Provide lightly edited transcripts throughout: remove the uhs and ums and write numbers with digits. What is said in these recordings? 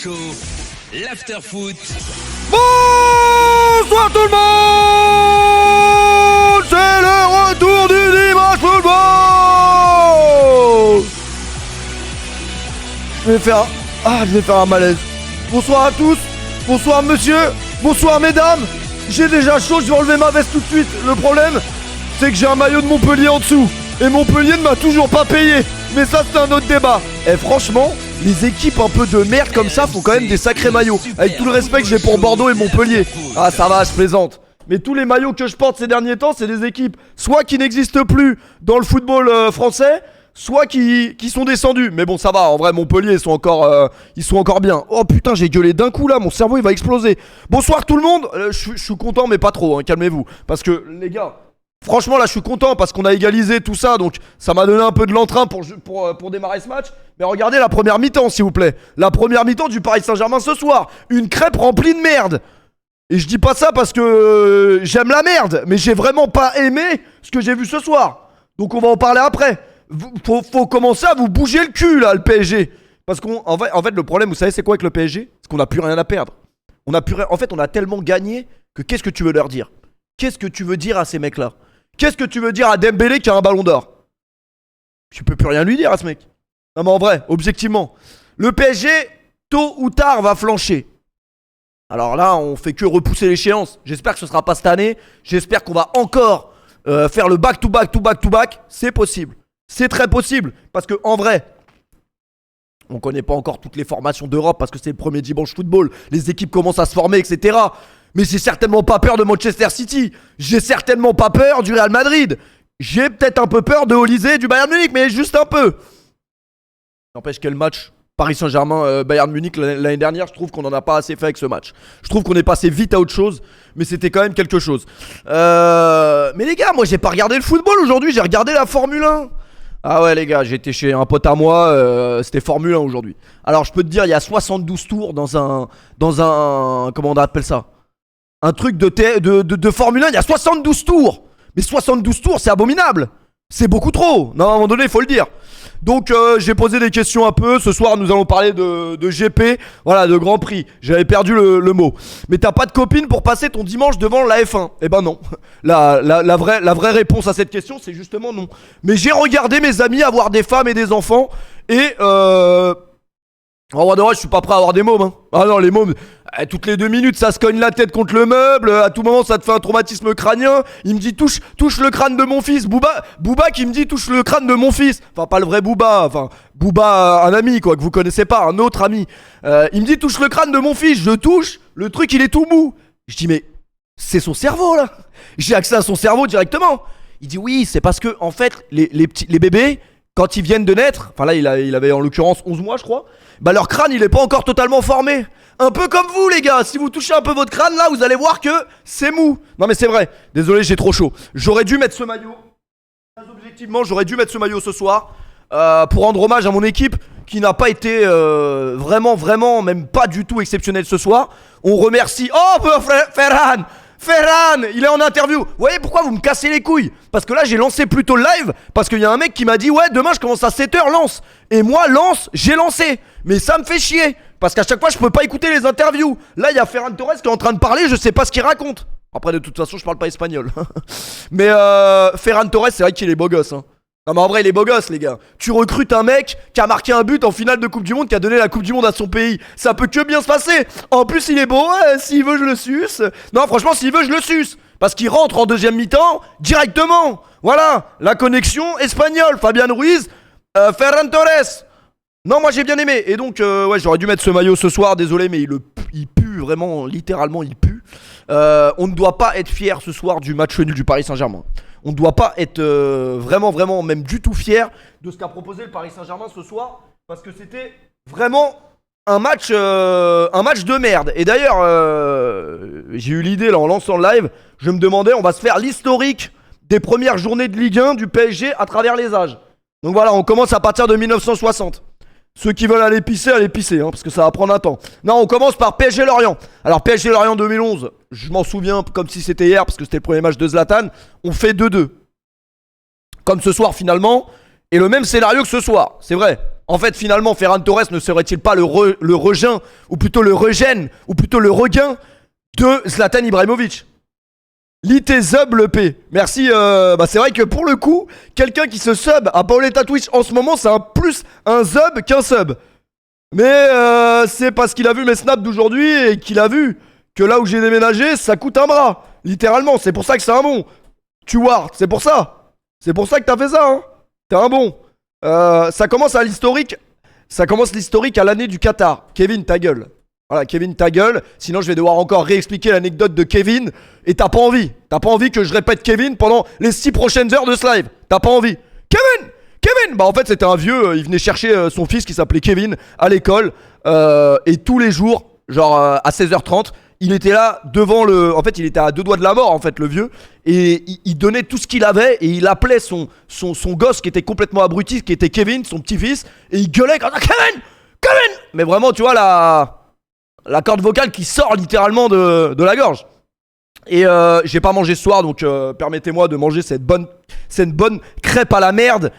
Show, l'after foot. Bonsoir tout le monde. C'est le retour du dimanche football. Je vais faire un malaise. Bonsoir à tous. Bonsoir monsieur. Bonsoir mesdames. J'ai déjà chaud, je vais enlever ma veste tout de suite. Le problème, c'est que j'ai un maillot de Montpellier en dessous. Et Montpellier ne m'a toujours pas payé. Mais ça, c'est un autre débat. Et franchement, les équipes un peu de merde comme ça font quand même des sacrés maillots. Avec tout le respect que j'ai pour Bordeaux et Montpellier. Ah, ça va, je plaisante. Mais tous les maillots que je porte ces derniers temps, c'est des équipes soit qui n'existent plus dans le football français, soit qui sont descendus. Mais bon, ça va, en vrai, Montpellier, ils sont encore bien. Oh putain, j'ai gueulé d'un coup là, mon cerveau il va exploser. Bonsoir tout le monde. Je suis content, mais pas trop, hein, calmez-vous. Parce que, les gars, franchement là, je suis content parce qu'on a égalisé tout ça. Donc, ça m'a donné un peu de l'entrain pour démarrer ce match. Mais regardez la première mi-temps, s'il vous plaît. La première mi-temps du Paris Saint-Germain ce soir. Une crêpe remplie de merde. Et je dis pas ça parce que j'aime la merde. Mais j'ai vraiment pas aimé ce que j'ai vu ce soir. Donc, on va en parler après. Faut commencer à vous bouger le cul là, le PSG. Parce qu'en fait, le problème, vous savez c'est quoi avec le PSG? C'est qu'on n'a plus rien à perdre. En fait, on a tellement gagné que qu'est-ce que tu veux leur dire? Qu'est-ce que tu veux dire à ces mecs là? Qu'est-ce que tu veux dire à Dembélé qui a un ballon d'or? Tu peux plus rien lui dire à ce mec. Non mais en vrai, objectivement, le PSG, tôt ou tard, va flancher. Alors là, on fait que repousser l'échéance. J'espère que ce sera pas cette année. J'espère qu'on va encore faire le back-to-back. C'est possible. C'est très possible. Parce que en vrai, on connaît pas encore toutes les formations d'Europe parce que c'est le premier dimanche football. Les équipes commencent à se former, etc. Mais j'ai certainement pas peur de Manchester City. J'ai certainement pas peur du Real Madrid. J'ai peut-être un peu peur de Olysée et du Bayern Munich, mais juste un peu. N'empêche quel match Paris Saint-Germain, Bayern Munich l'année dernière, je trouve qu'on en a pas assez fait avec ce match. Je trouve qu'on est passé vite à autre chose, mais c'était quand même quelque chose. Mais les gars, moi j'ai pas regardé le football aujourd'hui, j'ai regardé la Formule 1. Ah ouais les gars, j'étais chez un pote à moi, c'était Formule 1 aujourd'hui. Alors je peux te dire, il y a 72 tours dans un comment on appelle ça? Un truc de Formule 1, il y a 72 tours. Mais 72 tours, c'est abominable. C'est beaucoup trop. Non, à un moment donné, il faut le dire. Donc j'ai posé des questions un peu. Ce soir nous allons parler de GP. Voilà, de Grand Prix. J'avais perdu le mot. Mais t'as pas de copine pour passer ton dimanche devant la F1? Eh ben non. La vraie réponse à cette question, c'est justement non. Mais j'ai regardé mes amis avoir des femmes et des enfants. Et en vrai de vrai, je suis pas prêt à avoir des mômes, hein. Ah non, les mômes, toutes les 2 minutes, ça se cogne la tête contre le meuble. À tout moment, ça te fait un traumatisme crânien. Il me dit touche le crâne de mon fils. Booba qui me dit touche le crâne de mon fils. Enfin, pas le vrai Booba. Enfin, Booba, un ami, quoi, que vous connaissez pas, un autre ami. Il me dit touche le crâne de mon fils. Je touche, le truc, il est tout mou. Je dis, mais c'est son cerveau, là. J'ai accès à son cerveau directement. Il dit, oui, c'est parce que, en fait, les bébés, quand ils viennent de naître, enfin là, il avait en l'occurrence 11 mois, je crois. Bah leur crâne il est pas encore totalement formé. Un peu comme vous les gars, si vous touchez un peu votre crâne là, vous allez voir que c'est mou. Non mais c'est vrai, désolé j'ai trop chaud. J'aurais dû mettre ce maillot. Très objectivement, j'aurais dû mettre ce maillot ce soir pour rendre hommage à mon équipe qui n'a pas été vraiment, même pas du tout exceptionnelle ce soir. On remercie... Oh Ferran, il est en interview. Vous voyez pourquoi vous me cassez les couilles? Parce que là j'ai lancé plutôt le live. Parce qu'il y a un mec qui m'a dit ouais demain je commence à 7h, lance. Et moi lance, j'ai lancé. Mais ça me fait chier. Parce qu'à chaque fois je peux pas écouter les interviews. Là il y a Ferran Torres qui est en train de parler, je sais pas ce qu'il raconte. Après de toute façon je parle pas espagnol. Mais Ferran Torres c'est vrai qu'il est beau gosse, hein. Non mais en vrai il est beau gosse les gars. Tu recrutes un mec qui a marqué un but en finale de Coupe du Monde, qui a donné la Coupe du Monde à son pays. Ça peut que bien se passer. En plus il est beau, s'il veut je le suce. Non franchement s'il veut je le suce. Parce qu'il rentre en deuxième mi-temps directement. Voilà, la connexion espagnole. Fabian Ruiz, Ferran Torres. Non moi j'ai bien aimé. Et donc ouais j'aurais dû mettre ce maillot ce soir, désolé mais il pue vraiment, littéralement il pue. On ne doit pas être fier ce soir du match nul du Paris Saint-Germain. On ne doit pas être vraiment, même du tout fier de ce qu'a proposé le Paris Saint-Germain ce soir. Parce que c'était vraiment un match de merde. Et d'ailleurs, j'ai eu l'idée là en lançant le live. Je me demandais, on va se faire l'historique des premières journées de Ligue 1 du PSG à travers les âges. Donc voilà, on commence à partir de 1960. Ceux qui veulent aller pisser, hein, parce que ça va prendre un temps. Non, on commence par PSG Lorient. Alors PSG Lorient 2011, je m'en souviens comme si c'était hier, parce que c'était le premier match de Zlatan. On fait 2-2. Comme ce soir finalement, et le même scénario que ce soir, c'est vrai. En fait, finalement, Ferran Torres ne serait-il pas le regain, ou plutôt le regen, ou plutôt le regain de Zlatan Ibrahimovic? L'IT sub le P. Merci. C'est vrai que pour le coup, quelqu'un qui se sub à Paoletta Twitch en ce moment, c'est plus un sub qu'un sub. Mais c'est parce qu'il a vu mes snaps d'aujourd'hui et qu'il a vu que là où j'ai déménagé, ça coûte un bras. Littéralement, c'est pour ça que c'est un bon. Tu Ward, c'est pour ça. C'est pour ça que t'as fait ça, hein. T'es un bon. Ça commence à l'historique. Ça commence l'historique à l'année du Qatar. Kevin, ta gueule. Voilà, Kevin, ta gueule. Sinon, je vais devoir encore réexpliquer l'anecdote de Kevin. Et t'as pas envie. T'as pas envie que je répète Kevin pendant les 6 prochaines heures de ce live. T'as pas envie. Kevin! Kevin! Bah, en fait, c'était un vieux. Il venait chercher son fils qui s'appelait Kevin à l'école. Et tous les jours, genre à 16h30, il était là devant le. En fait, il était à 2 doigts de la mort, en fait, le vieux. Et il donnait tout ce qu'il avait. Et il appelait son gosse qui était complètement abruti, qui était Kevin, son petit-fils. Et il gueulait comme ça: Kevin! Kevin! Mais vraiment, tu vois, la corde vocale qui sort littéralement de la gorge. Et j'ai pas mangé ce soir, donc permettez-moi de manger cette bonne crêpe à la merde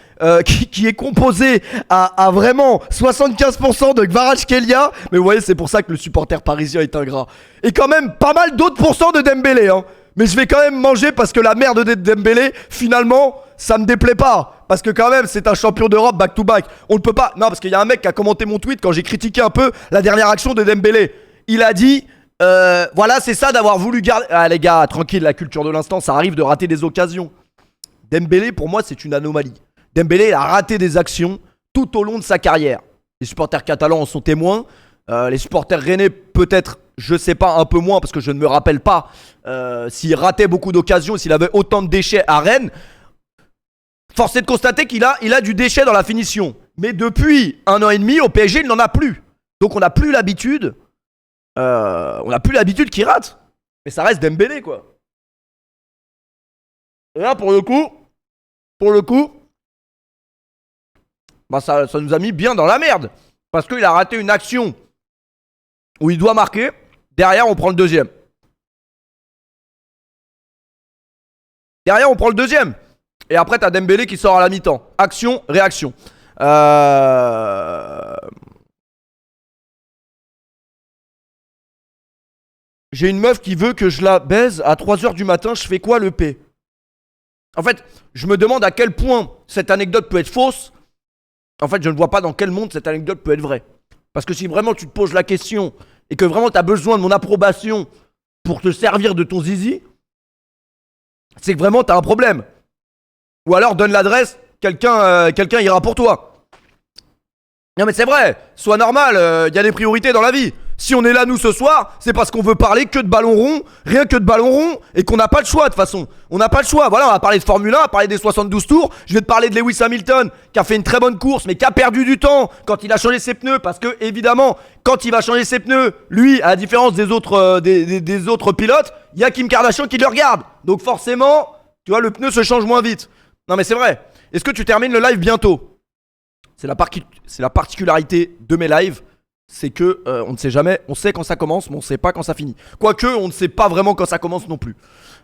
qui est composée à vraiment 75% de Kvaratskhelia. Mais vous voyez, c'est pour ça que le supporter parisien est ingrat. Et quand même pas mal d'autres pourcents de Dembélé, hein. Mais je vais quand même manger parce que la merde de Dembélé, finalement, ça me déplaît pas. Parce que quand même, c'est un champion d'Europe back-to-back. On ne peut pas... Non, parce qu'il y a un mec qui a commenté mon tweet quand j'ai critiqué un peu la dernière action de Dembélé. Il a dit... voilà, c'est ça d'avoir voulu garder... Ah les gars, tranquille, la culture de l'instant, ça arrive de rater des occasions. Dembélé, pour moi, c'est une anomalie. Dembélé a raté des actions tout au long de sa carrière. Les supporters catalans en sont témoins. Les supporters rennais, peut-être, je sais pas, un peu moins, parce que je ne me rappelle pas s'il ratait beaucoup d'occasions, s'il avait autant de déchets à Rennes. Force est de constater qu'il a du déchet dans la finition. Mais depuis 1 an et demi, au PSG, il n'en a plus. Donc on n'a plus l'habitude... qu'il rate. Mais ça reste Dembélé, quoi. Et là, pour le coup, bah ça nous a mis bien dans la merde. Parce qu'il a raté une action où il doit marquer. Derrière, on prend le deuxième. Et après, t'as Dembélé qui sort à la mi-temps. Action, réaction. J'ai une meuf qui veut que je la baise à 3h du matin, je fais quoi le P? En fait, je me demande à quel point cette anecdote peut être fausse. En fait, je ne vois pas dans quel monde cette anecdote peut être vraie. Parce que si vraiment tu te poses la question et que vraiment tu as besoin de mon approbation pour te servir de ton zizi, c'est que vraiment tu as un problème. Ou alors donne l'adresse, quelqu'un ira pour toi. Non mais c'est vrai, sois normal, y a des priorités dans la vie. Si on est là nous ce soir, c'est parce qu'on veut parler que de ballon rond, rien que de ballon rond, et qu'on n'a pas le choix de toute façon. On n'a pas le choix, voilà, on va parler de Formule 1, on va parler des 72 tours, je vais te parler de Lewis Hamilton, qui a fait une très bonne course, mais qui a perdu du temps quand il a changé ses pneus, parce que évidemment, quand il va changer ses pneus, lui, à la différence des autres, des autres pilotes, il y a Kim Kardashian qui le regarde. Donc forcément, tu vois, le pneu se change moins vite. Non mais c'est vrai. Est-ce que tu termines le live bientôt? C'est la particularité de mes lives, c'est que on ne sait jamais, on sait quand ça commence, mais on ne sait pas quand ça finit. Quoique, on ne sait pas vraiment quand ça commence non plus.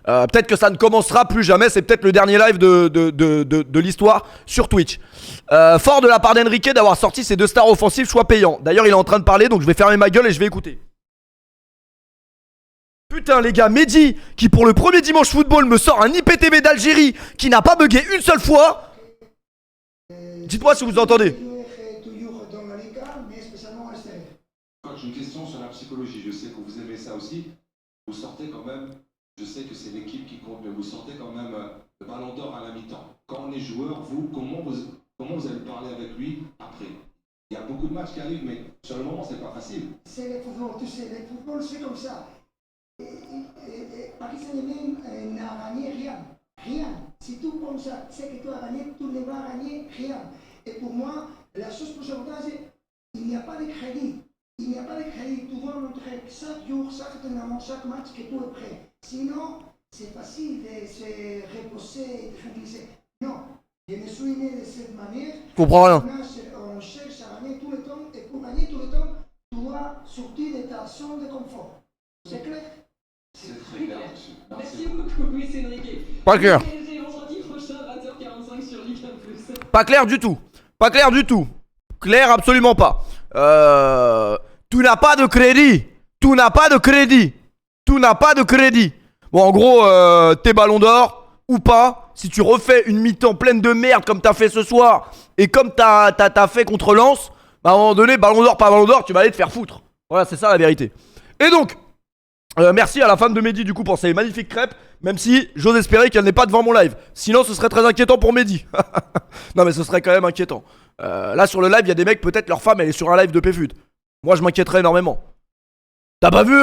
Peut-être que ça ne commencera plus jamais, c'est peut-être le dernier live de l'histoire sur Twitch. Fort de la part d'Enrique d'avoir sorti ses 2 stars offensives, choix payant. D'ailleurs, il est en train de parler, donc je vais fermer ma gueule et je vais écouter. Putain les gars, Mehdi, qui pour le premier dimanche football me sort un IPTV d'Algérie qui n'a pas bugué une seule fois. Dites-moi si vous entendez. Coach, une question sur la psychologie. Je sais que vous aimez ça aussi. Vous sortez quand même, je sais que c'est l'équipe qui compte, mais vous sortez quand même le ballon d'or à la mi-temps. Quand on est joueur, vous, comment vous allez parler avec lui après? Il y a beaucoup de matchs qui arrivent, mais sur le moment, c'est pas facile. C'est le football, tu sais, le football, c'est comme ça. Paris Saint-Germain n'a gagné rien. Rien. Si tu penses ça, c'est que tu as gagné, tu ne vas gagner rien. Et pour moi, la chose plus importante, c'est qu'il n'y a pas de crédit. Il n'y a pas de crédit. Tu dois montrer chaque jour, chaque entraînement, chaque match que tu es prêt. Sinon, c'est facile de se reposer et de tranquilliser. Non. Je me suis né de cette manière. Je comprends rien. On cherche à gagner tout le temps. Et pour gagner tout le temps, tu dois sortir de ta zone de confort. C'est clair? C'est très clair, monsieur. Merci beaucoup, Luis Enrique. Pas clair. PSG vendredi prochain, 20h45 sur Ligue 1+. Pas clair du tout. Pas clair du tout. Claire, absolument pas. Tu n'as pas de crédit. Tu n'as pas de crédit. Tu n'as pas de crédit. Bon, en gros, t'es ballon d'or ou pas. Si tu refais une mi-temps pleine de merde comme t'as fait ce soir et comme t'as fait contre Lens, bah à un moment donné, ballon d'or, pas ballon d'or, tu vas aller te faire foutre. Voilà, c'est ça la vérité. Et donc, merci à la femme de Mehdi du coup pour ces magnifiques crêpes. Même si j'ose espérer qu'elle n'est pas devant mon live. Sinon, ce serait très inquiétant pour Mehdi. Non, mais ce serait quand même inquiétant. Là, sur le live, il y a des mecs, peut-être leur femme, elle est sur un live de PFUT. Moi, je m'inquiéterais énormément. T'as pas vu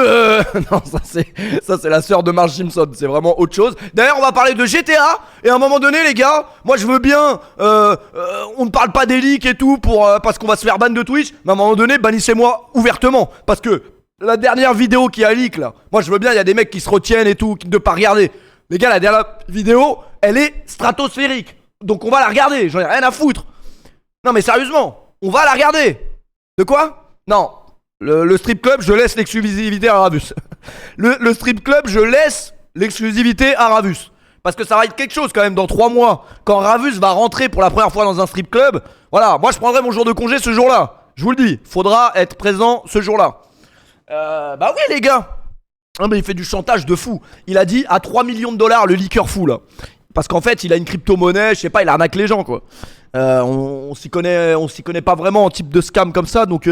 Non, ça c'est la sœur de Marge Simpson. C'est vraiment autre chose. D'ailleurs, on va parler de GTA. Et à un moment donné, les gars, moi je veux bien. On ne parle pas des leaks et tout parce qu'on va se faire ban de Twitch. Mais à un moment donné, bannissez-moi ouvertement. Parce que la dernière vidéo qui a leak là, moi je veux bien, il y a des mecs qui se retiennent et tout, de pas regarder. Les gars, la dernière vidéo, elle est stratosphérique. Donc on va la regarder. J'en ai rien à foutre. Non, mais sérieusement, on va la regarder. De quoi? Non. Le strip club, je laisse l'exclusivité à Ravus. Le strip club, je laisse l'exclusivité à Ravus. Parce que ça va être quelque chose quand même dans 3 mois. Quand Ravus va rentrer pour la première fois dans un strip club, voilà, moi je prendrai mon jour de congé ce jour-là. Je vous le dis, faudra être présent ce jour-là. Bah oui les gars. Ah mais il fait du chantage de fou. Il a dit à 3 millions de dollars le leaker fou là. Parce qu'en fait il a une crypto-monnaie, je sais pas, il arnaque les gens quoi. On s'y connaît pas vraiment en type de scam comme ça, donc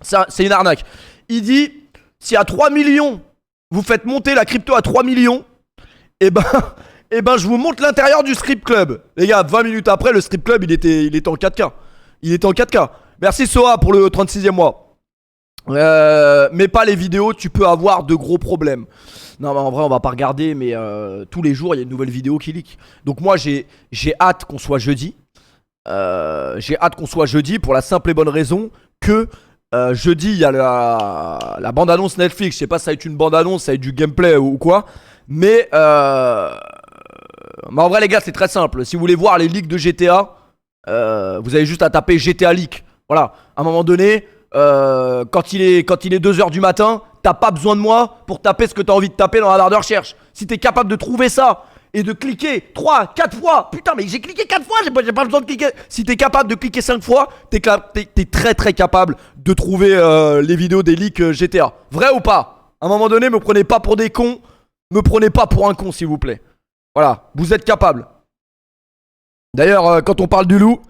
ça, c'est une arnaque. Il dit, si à 3 millions, vous faites monter la crypto à 3 millions, et ben je vous montre l'intérieur du strip club. Les gars, 20 minutes après, le strip club, il était en 4K. Il était en 4K. Merci Soa pour le 36e mois. Mais pas les vidéos, tu peux avoir de gros problèmes. Non, mais en vrai, on va pas regarder, mais tous les jours, il y a une nouvelle vidéo qui leak. Donc moi, j'ai hâte qu'on soit jeudi. J'ai hâte qu'on soit jeudi pour la simple et bonne raison que jeudi il y a la bande-annonce Netflix. Je sais pas si ça va être une bande-annonce, ça va être du gameplay ou quoi. Mais en vrai les gars c'est très simple. Si vous voulez voir les leaks de GTA, vous avez juste à taper GTA leak. Voilà, à un moment donné quand il est 2h du matin, t'as pas besoin de moi pour taper ce que t'as envie de taper dans la barre de recherche. Si t'es capable de trouver ça et de cliquer 3, 4 fois. Putain mais j'ai cliqué 4 fois, j'ai pas besoin de cliquer. Si t'es capable de cliquer 5 fois, t'es très très capable de trouver les vidéos des leaks GTA. Vrai ou pas? À un moment donné, me prenez pas pour des cons. Me prenez pas pour un con s'il vous plaît. Voilà, vous êtes capable. D'ailleurs, quand on parle du loup,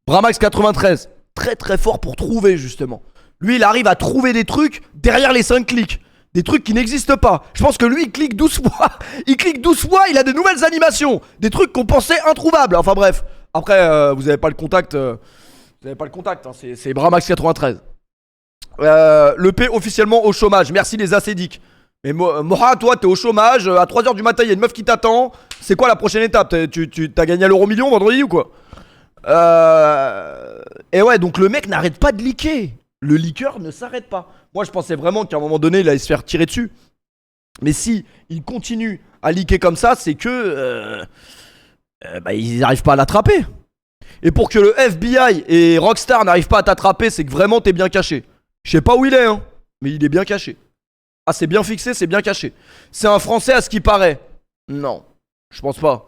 Bramax93, très très fort pour trouver justement. Lui il arrive à trouver des trucs derrière les 5 clics. Des trucs qui n'existent pas. Je pense que lui il clique 12 fois. Il clique 12 fois, il a des nouvelles animations. Des trucs qu'on pensait introuvables. Enfin bref. Après vous avez pas le contact. Vous avez pas le contact hein. C'est Bramax93. Le P officiellement au chômage. Merci les acédiques. Mais Moha, toi t'es au chômage. À 3h du matin il y a une meuf qui t'attend. C'est quoi la prochaine étape? T'as gagné à l'euro-million vendredi ou quoi? Et ouais donc le mec n'arrête pas de leaker. Le leaker ne s'arrête pas. Moi je pensais vraiment qu'à un moment donné il allait se faire tirer dessus. Mais si il continue à leaker comme ça, c'est que ils n'arrivent pas à l'attraper. Et pour que le FBI et Rockstar n'arrivent pas à t'attraper, c'est que vraiment t'es bien caché. Je sais pas où il est hein, mais il est bien caché. Ah c'est bien fixé, c'est bien caché. C'est un Français à ce qui paraît. Non, je pense pas.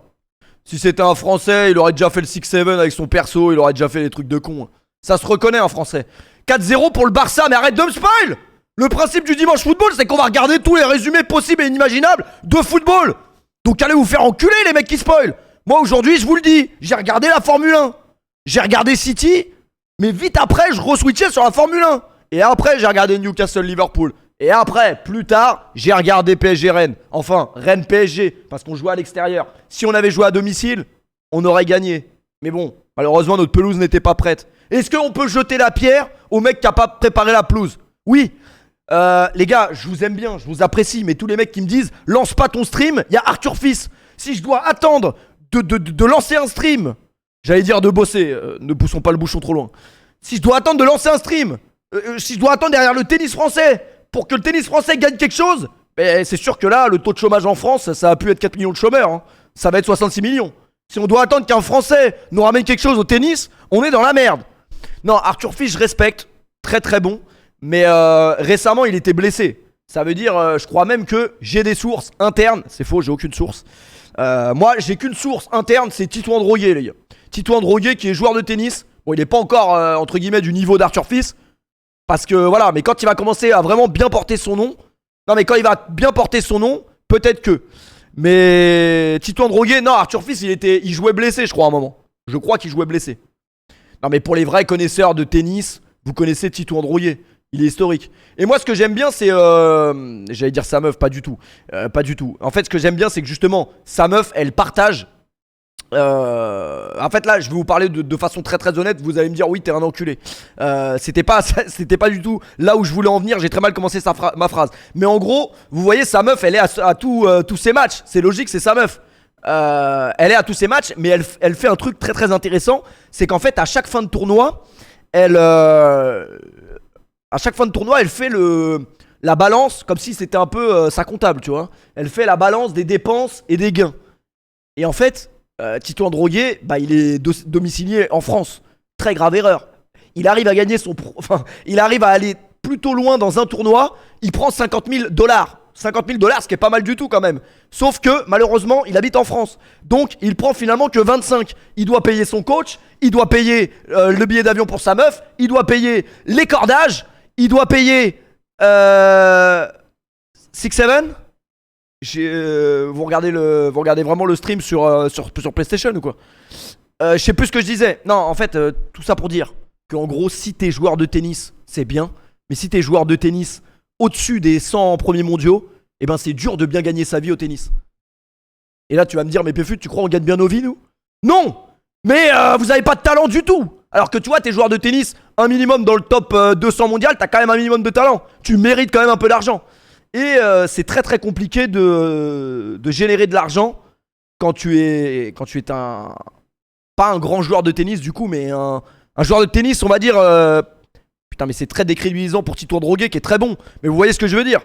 Si c'était un Français, il aurait déjà fait le 6-7 avec son perso, il aurait déjà fait des trucs de con. Ça se reconnaît un Français. 4-0 pour le Barça, mais arrête de me spoil. Le principe du dimanche football, c'est qu'on va regarder tous les résumés possibles et inimaginables de football. Donc allez vous faire enculer les mecs qui spoil. Moi aujourd'hui, je vous le dis, j'ai regardé la Formule 1. J'ai regardé City, mais vite après, je re-switchais sur la Formule 1. Et après, j'ai regardé Newcastle-Liverpool. Et après, plus tard, j'ai regardé PSG-Rennes. Enfin, Rennes-PSG, parce qu'on jouait à l'extérieur. Si on avait joué à domicile, on aurait gagné. Mais bon, malheureusement, notre pelouse n'était pas prête. Est-ce qu'on peut jeter la pierre au mec qui a pas préparé la pelouse? Oui. Les gars, je vous aime bien, je vous apprécie, mais tous les mecs qui me disent lance pas ton stream, il y a Arthur Fils. Si je dois attendre de lancer un stream, j'allais dire de bosser, ne poussons pas le bouchon trop loin. Si je dois attendre de lancer un stream, si je dois attendre derrière le tennis français pour que le tennis français gagne quelque chose, c'est sûr que là, le taux de chômage en France, ça a pu être 4 millions de chômeurs. Hein. Ça va être 66 millions. Si on doit attendre qu'un Français nous ramène quelque chose au tennis, on est dans la merde. Non, Arthur Fils, je respecte. Très très bon. Mais récemment, il était blessé. Ça veut dire, je crois même que j'ai des sources internes. C'est faux, j'ai aucune source. Moi, j'ai qu'une source interne, c'est Titouan Droguet, les gars. Titouan Droguet qui est joueur de tennis, Bon, il est pas encore, entre guillemets, du niveau d'Arthur Fils. Parce que, voilà, mais quand il va commencer à vraiment bien porter son nom... Non, mais quand il va bien porter son nom, peut-être que... Mais Titouan Droguet, non, Arthur Fils, il jouait blessé, je crois, à un moment. Je crois qu'il jouait blessé. Non, mais pour les vrais connaisseurs de tennis, vous connaissez Titouan Droguet. Il est historique. Et moi, ce que j'aime bien, c'est... J'allais dire sa meuf, pas du tout. Pas du tout. En fait, ce que j'aime bien, c'est que justement, sa meuf, elle partage... En fait, là, je vais vous parler de façon très très honnête. Vous allez me dire, oui, t'es un enculé. C'était pas du tout là où je voulais en venir. J'ai très mal commencé ma phrase. Mais en gros, vous voyez, sa meuf, elle est à tous ses matchs. C'est logique, c'est sa meuf. Elle est à tous ses matchs, mais elle fait un truc très très intéressant. C'est qu'en fait, à chaque fin de tournoi, elle fait la balance, comme si c'était un peu sa comptable, tu vois. Elle fait la balance des dépenses et des gains. Et en fait, Titouan Droguet, bah, il est domicilié en France. Très grave erreur. Il arrive à gagner il arrive à aller plutôt loin dans un tournoi. Il prend 50 000 $. 50 000 $, ce qui est pas mal du tout quand même. Sauf que, malheureusement, il habite en France. Donc, il prend finalement que 25. Il doit payer son coach. Il doit payer le billet d'avion pour sa meuf. Il doit payer les cordages. Il doit payer... 6-7 ? Vous regardez vraiment le stream sur PlayStation ou quoi? Je sais plus ce que je disais. Non, en fait, tout ça pour dire qu'en gros, si t'es joueur de tennis, c'est bien. Mais si t'es joueur de tennis au-dessus des 100 premiers mondiaux, eh ben c'est dur de bien gagner sa vie au tennis. Et là, tu vas me dire, mais Péfut, tu crois on gagne bien nos vies, nous? Non! Mais vous avez pas de talent du tout! Alors que tu vois, t'es joueur de tennis, un minimum dans le top 200 mondial, t'as quand même un minimum de talent. Tu mérites quand même un peu d'argent. Et c'est très très compliqué de générer de l'argent quand tu es pas un grand joueur de tennis du coup, mais un joueur de tennis, on va dire... Putain, mais c'est très décrédibilisant pour Titouan Droguet qui est très bon. Mais vous voyez ce que je veux dire?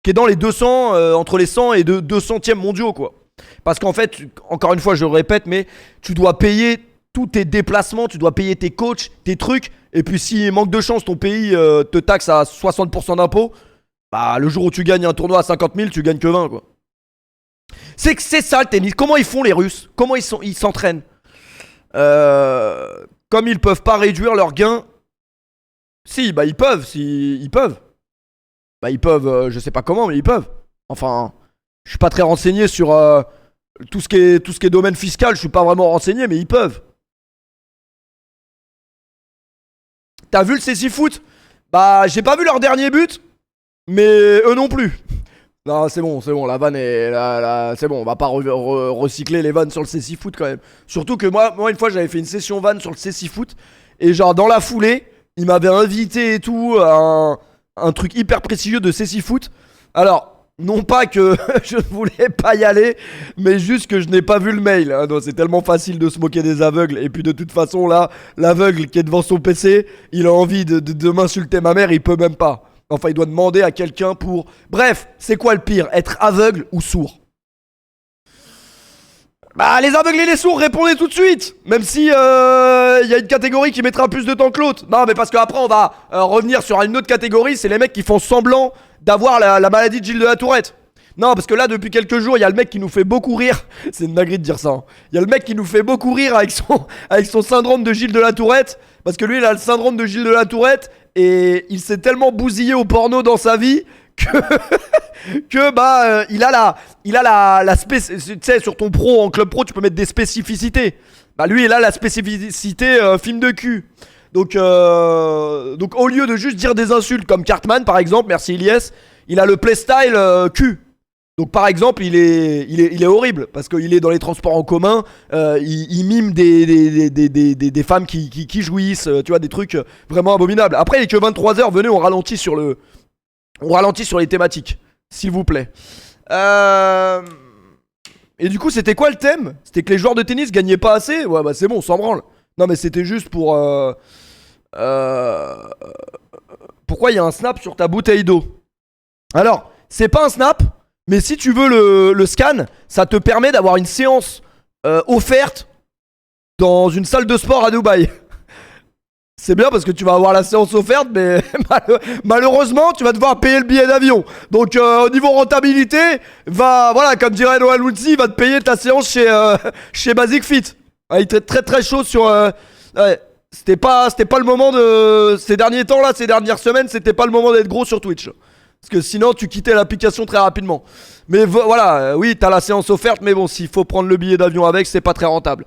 Qui est dans les 200, entre les 100 et 200e mondiaux, quoi. Parce qu'en fait, encore une fois, je le répète, mais tu dois payer tous tes déplacements, tu dois payer tes coachs, tes trucs. Et puis s'il manque de chance, ton pays te taxe à 60% d'impôts. Bah, le jour où tu gagnes un tournoi à 50 000, tu gagnes que 20, quoi. C'est ça le tennis. Comment ils font les Russes? Comment ils s'entraînent? Comme ils peuvent pas réduire leurs gains. Si, bah ils peuvent. Bah ils peuvent, je sais pas comment, mais ils peuvent. Enfin, je suis pas très renseigné sur tout ce qui est domaine fiscal. Je suis pas vraiment renseigné, mais ils peuvent. T'as vu le CC Foot? Bah, j'ai pas vu leur dernier but. Mais eux non plus. Non, c'est bon, la vanne est là, c'est bon, on va pas recycler les vannes sur le CC Foot quand même. Surtout que moi une fois j'avais fait une session vanne sur le CC Foot. Et genre dans la foulée, il m'avait invité et tout à un truc hyper prestigieux de CC Foot. Alors, non pas que je ne voulais pas y aller, mais juste que je n'ai pas vu le mail. Ah non, c'est tellement facile de se moquer des aveugles. Et puis de toute façon là, l'aveugle qui est devant son PC, il a envie de m'insulter ma mère, il peut même pas. Enfin, il doit demander à quelqu'un pour... Bref, c'est quoi le pire? Être aveugle ou sourd? Bah, les aveugles et les sourds, répondez tout de suite. Même si y a une catégorie qui mettra plus de temps que l'autre. Non, mais parce qu'après, on va revenir sur une autre catégorie. C'est les mecs qui font semblant d'avoir la maladie de Gilles de la Tourette. Non, parce que là, depuis quelques jours, il y a le mec qui nous fait beaucoup rire. C'est une dinguerie de dire ça. Hein. Il y a le mec qui nous fait beaucoup rire avec son syndrome de Gilles de la Tourette. Parce que lui, il a le syndrome de Gilles de la Tourette. Et il s'est tellement bousillé au porno dans sa vie que bah il a la tu sais, sur ton pro en club pro tu peux mettre des spécificités. Bah lui il a la spécificité film de cul. Donc au lieu de juste dire des insultes comme Cartman par exemple, merci Ilyes, il a le playstyle cul. Donc par exemple il est horrible parce qu'il est dans les transports en commun, il mime des femmes qui jouissent, tu vois, des trucs vraiment abominables. Après il est que 23h, venez on ralentit sur les thématiques, s'il vous plaît. Et du coup c'était quoi le thème? C'était que les joueurs de tennis gagnaient pas assez? Ouais bah c'est bon, on s'en branle. Non mais c'était juste pour... Pourquoi il y a un snap sur ta bouteille d'eau? Alors, c'est pas un snap. Mais si tu veux le scan, ça te permet d'avoir une séance offerte dans une salle de sport à Dubaï. C'est bien parce que tu vas avoir la séance offerte, mais malheureusement, tu vas devoir payer le billet d'avion. Donc, au niveau rentabilité, voilà, comme dirait Noël Woodsi, va te payer ta séance chez Basic Fit. Il est très très chaud sur... Ouais. c'était pas le moment de... Ces derniers temps là, ces dernières semaines, c'était pas le moment d'être gros sur Twitch. Parce que sinon tu quittais l'application très rapidement. Mais voilà, oui t'as la séance offerte, mais bon, s'il faut prendre le billet d'avion avec, c'est pas très rentable.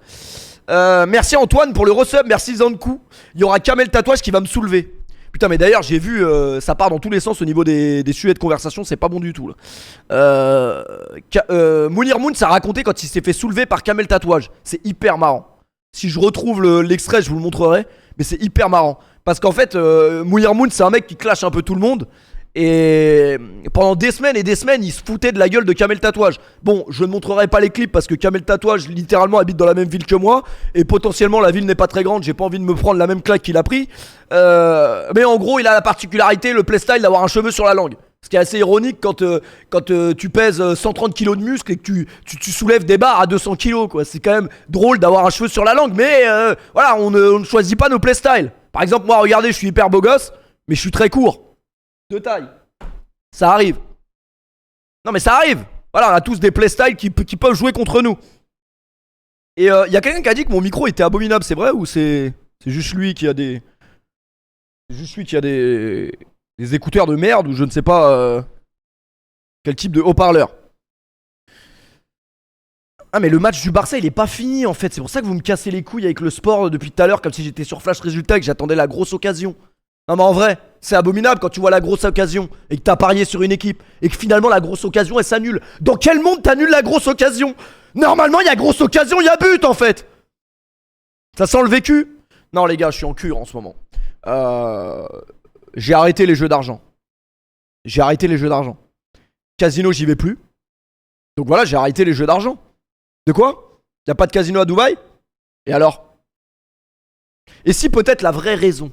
Merci Antoine pour le resub, merci Zankou. Il y aura Kamel Tatouage qui va me soulever. Putain mais d'ailleurs j'ai vu, ça part dans tous les sens au niveau des sujets de conversation, c'est pas bon du tout là. Mounir Moon ça a raconté quand il s'est fait soulever par Kamel Tatouage. C'est hyper marrant. Si je retrouve l'extrait je vous le montrerai. Mais c'est hyper marrant. Parce qu'en fait Mounir Moon c'est un mec qui clash un peu tout le monde. Et pendant des semaines et des semaines, il se foutait de la gueule de Kamel Tatouage. Bon, je ne montrerai pas les clips parce que Kamel Tatouage littéralement habite dans la même ville que moi. Et potentiellement la ville n'est pas très grande, j'ai pas envie de me prendre la même claque qu'il a pris. Mais en gros, il a la particularité, le playstyle, d'avoir un cheveu sur la langue. Ce qui est assez ironique quand tu pèses 130 kg de muscle et que tu soulèves des barres à 200 kg quoi. C'est quand même drôle d'avoir un cheveu sur la langue. Mais voilà, on ne choisit pas nos playstyles. Par exemple, moi regardez, je suis hyper beau gosse, mais je suis très court. De taille. Ça arrive. Non mais ça arrive. Voilà, on a tous des playstyles qui peuvent jouer contre nous. Et y a quelqu'un qui a dit que mon micro était abominable, c'est vrai ou c'est juste lui qui a des... C'est juste lui qui a des écouteurs de merde ou je ne sais pas quel type de haut-parleur. Ah mais le match du Barça il est pas fini en fait. C'est pour ça que vous me cassez les couilles avec le sport depuis tout à l'heure comme si j'étais sur Flash Résultat et que j'attendais la grosse occasion. Non mais en vrai, c'est abominable quand tu vois la grosse occasion et que t'as parié sur une équipe et que finalement la grosse occasion elle s'annule. Dans quel monde t'annules la grosse occasion? Normalement il y a grosse occasion, il y a but en fait. Ça sent le vécu? Non les gars, je suis en cure en ce moment. J'ai arrêté les jeux d'argent. J'ai arrêté les jeux d'argent. Casino j'y vais plus. Donc voilà, j'ai arrêté les jeux d'argent. De quoi? Y'a pas de casino à Dubaï? Et alors? Et si peut-être la vraie raison,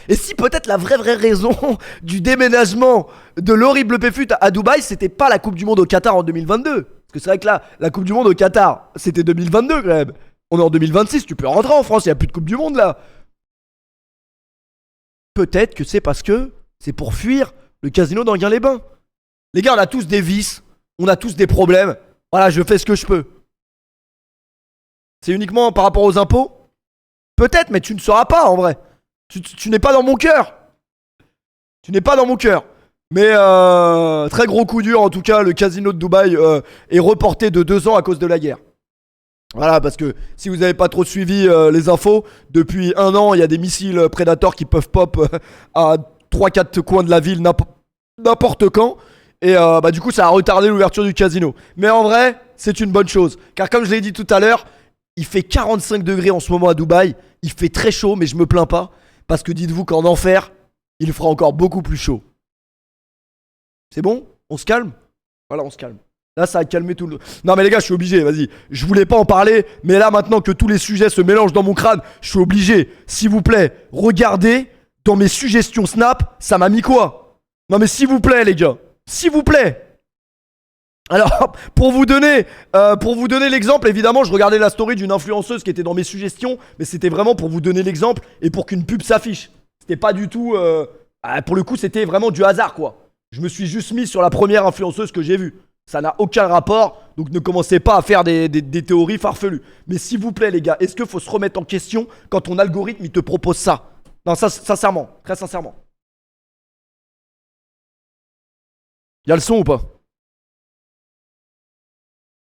et si peut-être la vraie raison du déménagement de l'horrible Péfut à Dubaï, c'était pas la Coupe du Monde au Qatar en 2022. Parce que c'est vrai que là, la Coupe du Monde au Qatar, c'était 2022 quand même. On est en 2026, tu peux rentrer en France, il n'y a plus de Coupe du Monde là. Peut-être que c'est parce que c'est pour fuir le casino d'Enghien-les-Bains. Les gars, on a tous des vices, on a tous des problèmes. Voilà, je fais ce que je peux. C'est uniquement par rapport aux impôts? Peut-être, mais tu ne sauras pas en vrai. Tu n'es pas dans mon cœur. Tu n'es pas dans mon cœur. Mais très gros coup dur en tout cas, le casino de Dubaï est reporté de 2 ans à cause de la guerre. Voilà, parce que si vous n'avez pas trop suivi les infos, depuis 1 an, il y a des missiles Predator qui peuvent pop à 3-4 coins de la ville n'importe quand. Et du coup, ça a retardé l'ouverture du casino. Mais en vrai, c'est une bonne chose. Car comme je l'ai dit tout à l'heure, il fait 45 degrés en ce moment à Dubaï. Il fait très chaud, mais je me plains pas. Parce que dites-vous qu'en enfer, il fera encore beaucoup plus chaud. C'est bon? On se calme? Voilà, on se calme. Là, ça a calmé tout le... Non mais les gars, je suis obligé, vas-y. Je voulais pas en parler, mais là, maintenant que tous les sujets se mélangent dans mon crâne, je suis obligé. S'il vous plaît, regardez dans mes suggestions Snap, ça m'a mis quoi? Non mais s'il vous plaît, les gars. S'il vous plaît. Alors, pour vous donner l'exemple, évidemment, je regardais la story d'une influenceuse qui était dans mes suggestions, mais c'était vraiment pour vous donner l'exemple et pour qu'une pub s'affiche. C'était pas du tout... pour le coup, c'était vraiment du hasard, quoi. Je me suis juste mis sur la première influenceuse que j'ai vue. Ça n'a aucun rapport, donc ne commencez pas à faire des théories farfelues. Mais s'il vous plaît, les gars, est-ce qu'il faut se remettre en question quand ton algorithme, il te propose ça? Non, ça, sincèrement, très sincèrement. Y'a le son ou pas?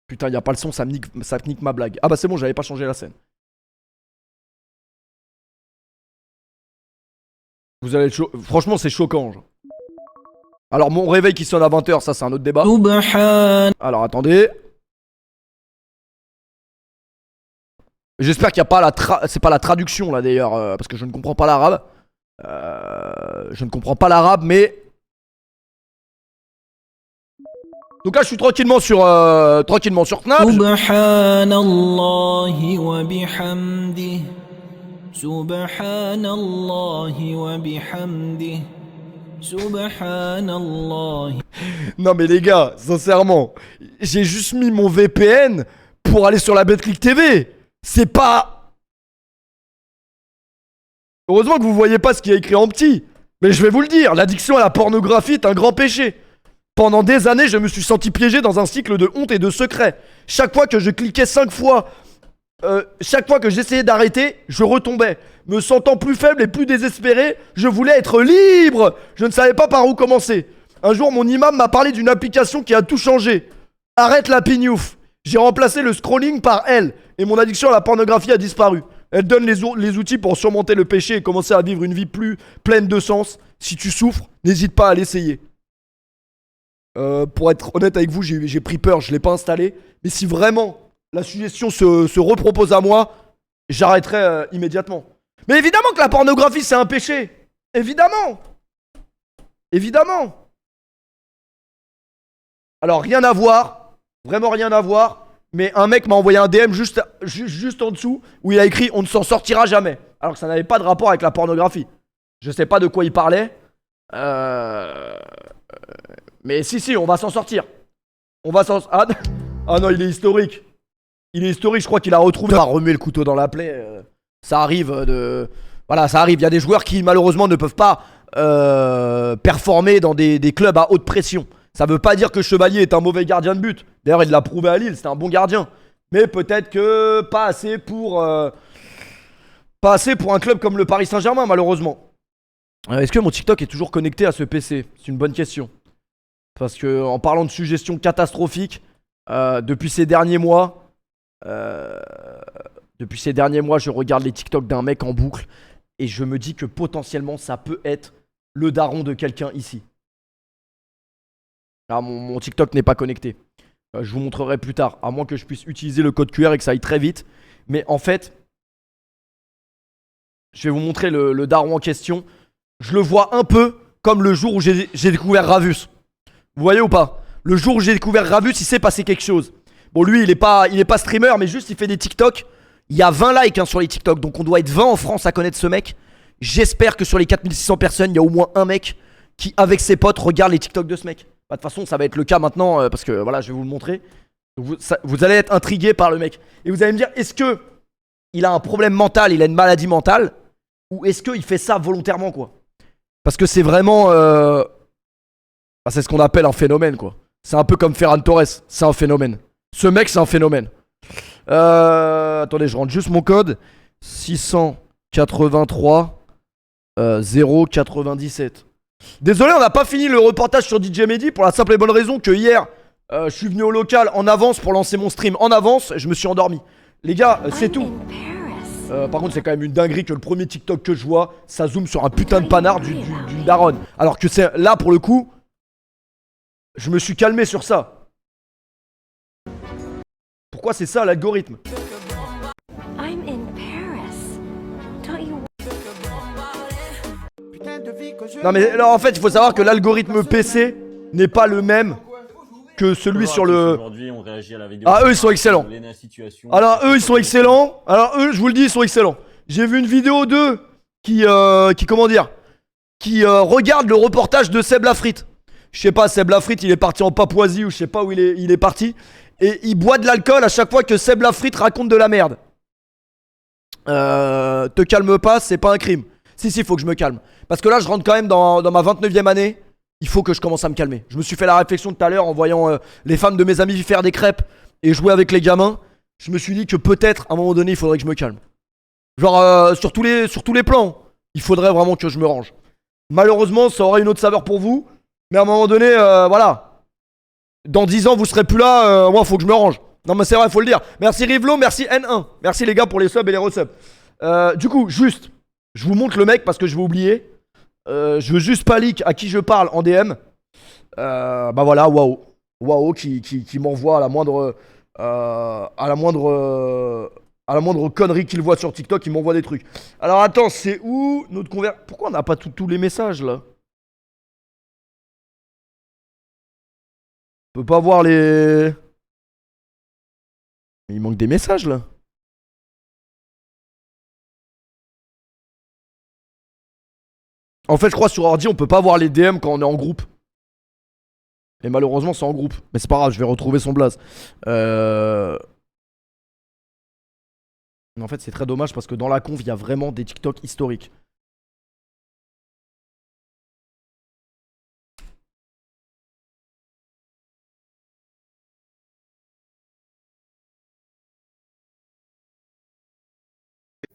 Putain, y'a pas le son, ça nique ma blague. Ah bah c'est bon, j'avais pas changé la scène. Vous allez être chaud. Franchement, c'est choquant. Genre. Alors, mon réveil qui sonne à 20h, ça c'est un autre débat. Alors, attendez. J'espère qu'il n'y a pas c'est pas la traduction là d'ailleurs, parce que je ne comprends pas l'arabe. Je ne comprends pas l'arabe, mais... Donc là, je suis tranquillement sur Snap. Subhanallahi wa bihamdihi. Subhanallahi wa bihamdihi. Subhanallahi. Non mais les gars, sincèrement, j'ai juste mis mon VPN pour aller sur la Betclic TV. C'est pas... Heureusement que vous voyez pas ce qu'il y a écrit en petit. Mais je vais vous le dire, l'addiction à la pornographie est un grand péché. Pendant des années, je me suis senti piégé dans un cycle de honte et de secret. Chaque fois que je cliquais 5 fois chaque fois que j'essayais d'arrêter, je retombais. Me sentant plus faible et plus désespéré, je voulais être libre. Je ne savais pas par où commencer. Un jour, mon imam m'a parlé d'une application qui a tout changé. Arrête la pignouf. J'ai remplacé le scrolling par elle. Et mon addiction à la pornographie a disparu. Elle donne les outils pour surmonter le péché et commencer à vivre une vie plus pleine de sens. Si tu souffres, n'hésite pas à l'essayer. Pour être honnête avec vous, j'ai pris peur, je ne l'ai pas installé. Mais si vraiment la suggestion se repropose à moi, j'arrêterai immédiatement. Mais évidemment que la pornographie, c'est un péché. Évidemment. Évidemment. Alors, rien à voir. Vraiment rien à voir. Mais un mec m'a envoyé un DM juste en dessous où il a écrit « On ne s'en sortira jamais ». Alors que ça n'avait pas de rapport avec la pornographie. Je sais pas de quoi il parlait. Mais si, on va s'en sortir. On va s'en... Ah non, il est historique. Il est historique, je crois qu'il a retrouvé... Il a remué le couteau dans la plaie. Ça arrive de... Voilà, ça arrive. Il y a des joueurs qui, malheureusement, ne peuvent pas performer dans des clubs à haute pression. Ça veut pas dire que Chevalier est un mauvais gardien de but. D'ailleurs, il l'a prouvé à Lille, c'était un bon gardien. Mais peut-être que pas assez pour un club comme le Paris Saint-Germain, malheureusement. Est-ce que mon TikTok est toujours connecté à ce PC? C'est une bonne question. Parce que en parlant de suggestions catastrophiques, depuis ces derniers mois, je regarde les TikTok d'un mec en boucle et je me dis que potentiellement ça peut être le daron de quelqu'un ici. Ah, mon TikTok n'est pas connecté. Je vous montrerai plus tard, à moins que je puisse utiliser le code QR et que ça aille très vite. Mais en fait, je vais vous montrer le daron en question. Je le vois un peu comme le jour où j'ai découvert Ravus. Vous voyez ou pas? Le jour où j'ai découvert Ravus, il s'est passé quelque chose. Bon, lui, il est pas streamer, mais juste il fait des TikTok. Il y a 20 likes sur les TikTok, donc on doit être 20 en France à connaître ce mec. J'espère que sur les 4600 personnes, il y a au moins un mec qui, avec ses potes, regarde les TikTok de ce mec. Bah, de toute façon, ça va être le cas maintenant, parce que voilà, je vais vous le montrer. Vous allez être intrigué par le mec. Et vous allez me dire, est-ce que il a un problème mental, il a une maladie mentale, ou est-ce qu'il fait ça volontairement, quoi? Parce que c'est vraiment... c'est ce qu'on appelle un phénomène, quoi. C'est un peu comme Ferran Torres, c'est un phénomène. Ce mec, c'est un phénomène. Attendez, je rentre juste mon code. 683 097. Désolé, on n'a pas fini le reportage sur DJ Mehdi pour la simple et bonne raison que hier, je suis venu au local en avance pour lancer mon stream en avance et je me suis endormi. Les gars, c'est tout. Par contre, c'est quand même une dinguerie que le premier TikTok que je vois, ça zoome sur un putain de panard d'une daronne. Alors que c'est là, pour le coup, je me suis calmé sur ça. Pourquoi c'est ça l'algorithme? Non mais alors, en fait, il faut savoir que l'algorithme PC n'est pas le même que celui sur le... Ah, eux, ils sont excellents. Alors, eux, ils sont excellents. Alors, eux, je vous le dis, ils sont excellents. J'ai vu une vidéo d'eux qui regarde le reportage de Seb Lafrite. Je sais pas, Seb Lafrite, il est parti en Papouasie ou je sais pas où il est parti. Et il boit de l'alcool à chaque fois que Seb Lafrite raconte de la merde. Te calme pas, c'est pas un crime. Si, faut que je me calme. Parce que là, je rentre quand même dans ma 29e année. Il faut que je commence à me calmer. Je me suis fait la réflexion tout à l'heure en voyant les femmes de mes amis faire des crêpes et jouer avec les gamins. Je me suis dit que peut-être, à un moment donné, il faudrait que je me calme. Genre, sur tous les plans, il faudrait vraiment que je me range. Malheureusement, ça aurait une autre saveur pour vous. Mais à un moment donné, voilà. Dans 10 ans, vous serez plus là. Moi, faut que je me range. Non, mais c'est vrai, faut le dire. Merci Rivelo, merci N1. Merci les gars pour les subs et les resubs. Du coup, juste, je vous montre le mec parce que je vais oublier. Je veux juste pas leak à qui je parle en DM. Bah voilà, Waouh qui m'envoie à la moindre connerie qu'il voit sur TikTok, il m'envoie des trucs. Alors attends, c'est où notre conversation? Pourquoi on n'a pas tous les messages là? On peut pas voir les... Il manque des messages là. En fait, je crois sur ordi, on peut pas voir les DM quand on est en groupe. Et malheureusement, c'est en groupe. Mais c'est pas grave, je vais retrouver son blaze. En fait, c'est très dommage parce que dans la conf, il y a vraiment des TikTok historiques.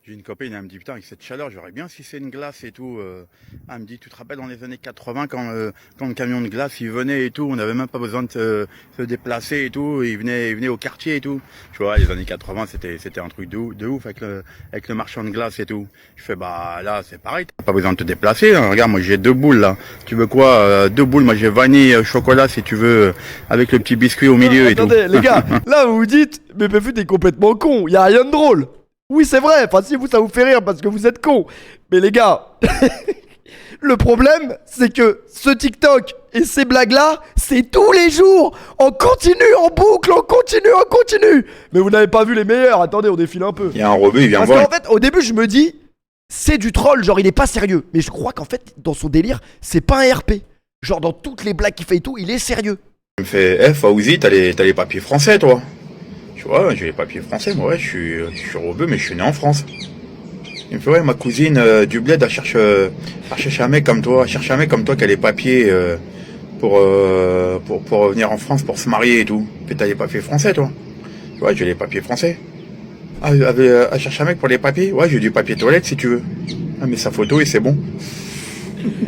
J'ai une copine, elle me dit, putain, avec cette chaleur, j'aurais bien si c'est une glace et tout. Elle me dit, tu te rappelles dans les années 80 quand le camion de glace, il venait et tout, on n'avait même pas besoin de se déplacer et tout, il venait au quartier et tout. Tu vois, les années 80, c'était un truc de ouf avec le marchand de glace et tout. Je fais, bah là, c'est pareil, t'as pas besoin de te déplacer. Hein. Regarde, moi j'ai 2 boules là. Tu veux quoi 2 boules, moi j'ai vanille, chocolat si tu veux, avec le petit biscuit au milieu et tout. Attendez, les gars, là vous vous dites, mais Péfu t'es complètement con, y a rien de drôle. Oui, c'est vrai, enfin si vous ça vous fait rire parce que vous êtes con. Mais les gars, le problème c'est que ce TikTok et ces blagues là, c'est tous les jours, en continu, en boucle, en continu. Mais vous n'avez pas vu les meilleurs, attendez, on défile un peu. Il y a un rebeu, il vient Parce voir. qu'en fait, au début je me dis, c'est du troll, genre il est pas sérieux. Mais je crois qu'en fait, dans son délire, c'est pas un RP. Genre dans toutes les blagues qu'il fait et tout, il est sérieux. Il me fait, Fawzi, t'as les papiers français toi. Tu vois, j'ai les papiers français, moi ouais, je suis rebeu, mais je suis né en France. Il me fait, ouais, ma cousine du bled, elle cherche un mec comme toi, qui a les papiers pour venir en France, pour se marier et tout. Et t'as les papiers français, toi. Ouais, j'ai les papiers français. Ah, elle cherche un mec pour les papiers. Ouais, j'ai du papier toilette si tu veux. Ah, mais sa photo et c'est bon.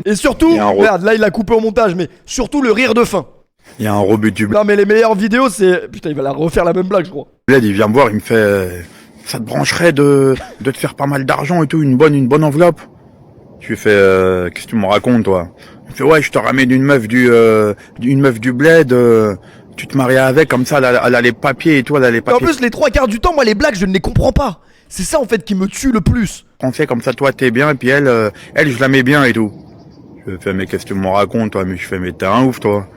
Et surtout, merde, là il a coupé au montage, mais surtout le rire de fin. Il y a un rebut du bled. Non mais les meilleures vidéos c'est... Putain il va la refaire la même blague je crois. Il vient me voir, il me fait, ça te brancherait de te faire pas mal d'argent et tout, une bonne enveloppe. Je lui fais, qu'est-ce que tu me racontes toi? Il me fait, ouais, je te ramène une meuf du bled, tu te maries avec, comme ça, elle a les papiers et tout, elle a les Et papiers. en plus les 3/4 du temps, moi les blagues je ne les comprends pas. C'est ça en fait qui me tue le plus. Français, comme ça, toi t'es bien, et puis elle, je la mets bien et tout. Je lui fais, mais qu'est-ce que tu me racontes toi? Mais je fais, mais t'es un ouf toi.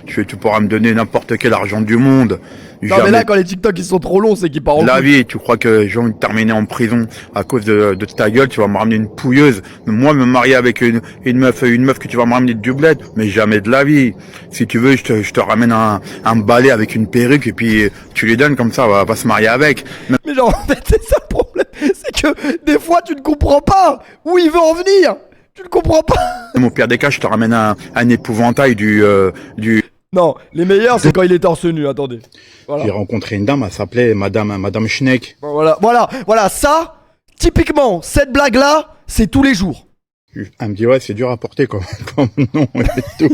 Tu pourras me donner n'importe quel argent du monde. Non mais là quand les TikTok ils sont trop longs c'est qu'ils partent en La couille. vie, tu crois que j'ai envie de terminer en prison à cause de ta gueule, tu vas me ramener une pouilleuse. Moi, me marier avec une meuf que tu vas me ramener du bled, mais jamais de la vie. Si tu veux, je te ramène un balai avec une perruque et puis tu lui donnes comme ça, on va se marier avec. Mais genre en fait c'est ça le problème. C'est que des fois tu ne comprends pas où il veut en venir. Tu ne comprends pas. Au pire des cas, je te ramène un épouvantail du... Non, les meilleurs c'est quand il est torse nu, attendez. Voilà. J'ai rencontré une dame, elle s'appelait Madame Schneck. Voilà, ça, typiquement, cette blague-là, c'est tous les jours. Elle me dit, ouais, c'est dur à porter comme nom et tout.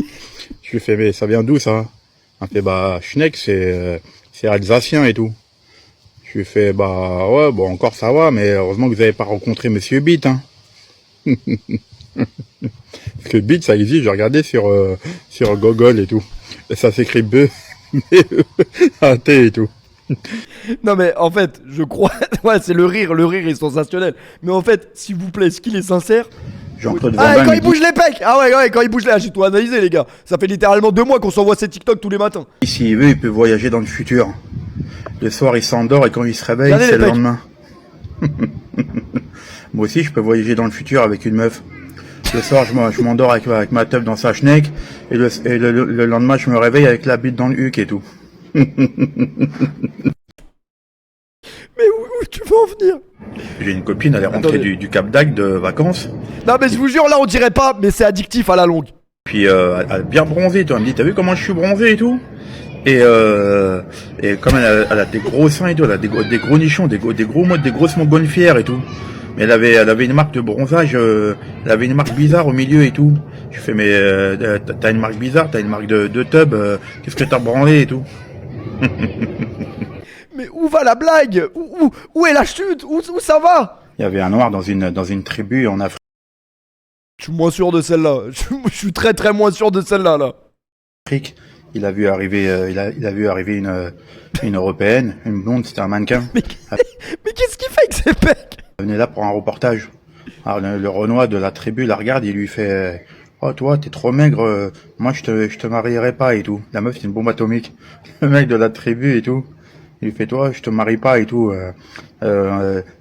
Je lui fais, mais ça vient d'où ça? Elle me fait, bah, Schneck, c'est alsacien et tout. Je lui fais, bah, ouais, bon, encore ça va, mais heureusement que vous n'avez pas rencontré Monsieur Beat, hein. Parce que Beat, ça existe, j'ai regardé sur Google et tout. Et ça s'écrit B-E-A-T et tout. Non mais en fait, je crois... Ouais, c'est le rire est sensationnel. Mais en fait, s'il vous plaît, est-ce qu'il est sincère? Ah, et quand il bouge les pecs. Ah ouais, quand il bouge les... Ah, j'ai tout analysé les gars. Ça fait littéralement 2 mois qu'on s'envoie ces TikTok tous les matins. S'il veut, il peut voyager dans le futur. Le soir, il s'endort et quand il se réveille, Regardez c'est les le pecs. lendemain. Moi aussi, je peux voyager dans le futur avec une meuf. Le soir, je m'endors avec ma teuf dans sa schneck et le lendemain, je me réveille avec la bite dans le huc et tout. Mais où tu veux en venir? J'ai une copine, elle est rentrée du Cap d'Agde de vacances. Non mais je vous jure, là on dirait pas, mais c'est addictif à la longue. Puis elle a bien bronzé, toi. Elle me dit, t'as vu comment je suis bronzé et tout? Et comme elle a des gros seins et tout, elle a des gros nichons, des grosses montgolfières et tout. Mais elle avait une marque de bronzage, elle avait une marque bizarre au milieu et tout. Je fais, mais t'as une marque bizarre, t'as une marque de tub, qu'est-ce que t'as branlé et tout? Mais où va la blague? Où est la chute? Où ça va? Il y avait un noir dans une tribu en Afrique. Je suis moins sûr de celle-là. Je suis très très moins sûr de celle-là là. Il a vu arriver une européenne, une blonde, c'était un mannequin. Mais qu'est-ce qu'il fait avec ses pecs? Elle venait là pour un reportage. Alors le Renoir de la tribu la regarde, il lui fait, oh toi t'es trop maigre, moi je te marierai pas et tout. La meuf c'est une bombe atomique. Le mec de la tribu et tout, il lui fait, toi je te marie pas et tout.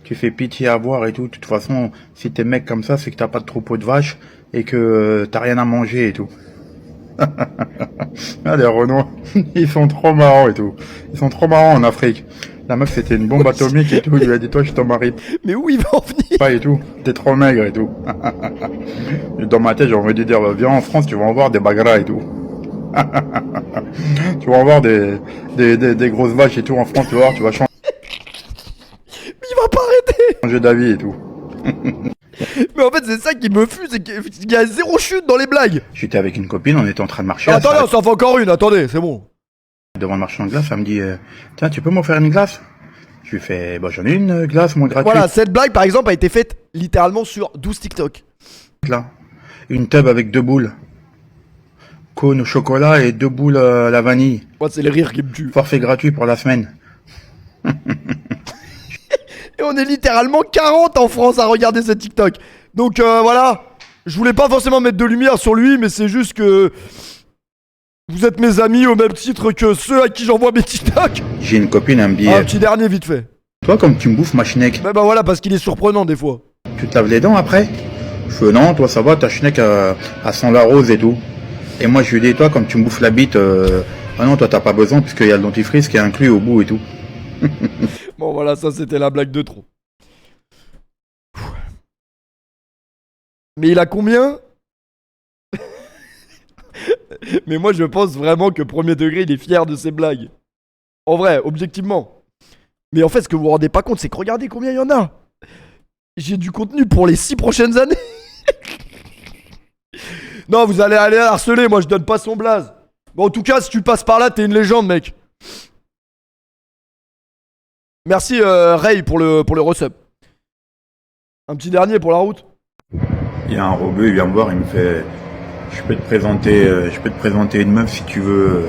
Tu fais pitié à voir et tout. De toute façon, si t'es mec comme ça, c'est que t'as pas de troupeau de vaches et que t'as rien à manger et tout. Ah, les Renois, ils sont trop marrants et tout. Ils sont trop marrants en Afrique. La meuf c'était une bombe atomique et tout, il lui a dit, toi je te marie Mais où il va en venir? pas et tout, t'es trop maigre et tout. Dans ma tête j'ai envie de dire, viens en France, tu vas en voir des bagras et tout. Tu vas en voir des grosses vaches et tout en France, tu vas voir, tu vas Il va pas arrêter. changé d'avis et tout. Mais en fait, c'est ça qui me fuse, c'est qu'il y a zéro chute dans les blagues. J'étais avec une copine, on était en train de marcher. Attendez, on s'en fait encore une, attendez, c'est bon. Devant le marchand de glace, elle me dit tiens, tu peux m'offrir une glace? Je lui fais bah j'en ai une glace, moi, gratuite. Voilà, cette blague par exemple a été faite littéralement sur 12 TikTok. Là. Une tub avec 2 boules. Cône au chocolat et 2 boules à la vanille. Moi, c'est les rires qui me tuent. Forfait gratuit pour la semaine. Et on est littéralement 40 en France à regarder ce TikTok. Donc voilà, je voulais pas forcément mettre de lumière sur lui, mais c'est juste que vous êtes mes amis au même titre que ceux à qui j'envoie mes TikTok. J'ai une copine, elle me dit Un petit dernier vite fait. toi comme tu me bouffes ma schneck, Bah voilà, parce qu'il est surprenant des fois. tu te laves les dents après? Je fais non, toi ça va, ta schneck à sent la rose et tout. Et moi je lui dis toi comme tu me bouffes la bite, ah non toi t'as pas besoin puisqu'il y a le dentifrice qui est inclus au bout et tout. Bon voilà, ça c'était la blague de trop. Mais il a combien? Mais moi je pense vraiment que premier degré il est fier de ses blagues. En vrai, objectivement. Mais en fait ce que vous vous rendez pas compte c'est que regardez combien il y en a. J'ai du contenu pour les 6 prochaines années. Non, vous allez aller harceler, moi je donne pas son blaze. Bon, en tout cas, si tu passes par là, t'es une légende, mec. Merci Ray pour le resub. Un petit dernier pour la route. Il y a un rebeu, il vient me voir, il me fait je peux te présenter une meuf si tu veux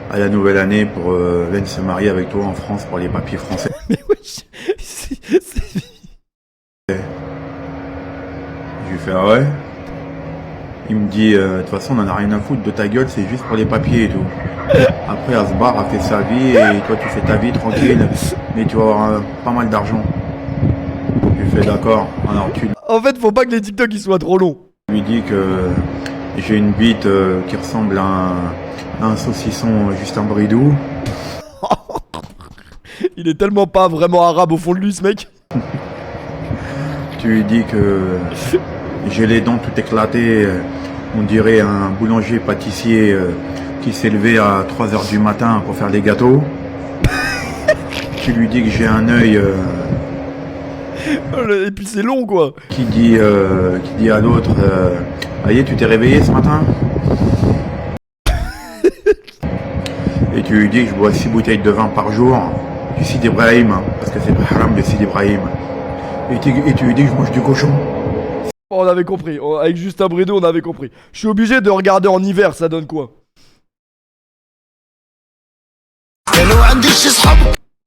à la nouvelle année pour venir se marier avec toi en France pour les papiers français. Mais wesh, Je lui fais ah ouais. Il me dit de toute façon on en a rien à foutre de ta gueule, c'est juste pour les papiers et tout. Après elle se barre, elle fait sa vie et toi tu fais ta vie tranquille, mais tu vas avoir pas mal d'argent. Je lui fais d'accord, alors tu En fait, faut pas que les TikTok ils soient trop longs. lui dis que j'ai une bite qui ressemble à un saucisson Justin Bridou. Il est tellement pas vraiment arabe au fond de lui, ce mec. Tu lui dis que j'ai les dents tout éclatées, on dirait un boulanger pâtissier qui s'est levé à 3h du matin pour faire des gâteaux. Tu lui dis que j'ai un œil Et puis c'est long, quoi. qui dit à l'autre Aïe, tu t'es réveillé ce matin? Et tu lui dis que je bois 6 bouteilles de vin par jour du Sidi Ibrahim, parce que c'est haram le Sidi Ibrahim. Et tu lui dis que je mange du cochon. Bon, on avait compris. Avec Justin Bridou, on avait compris. Je suis obligé de regarder en hiver, ça donne quoi?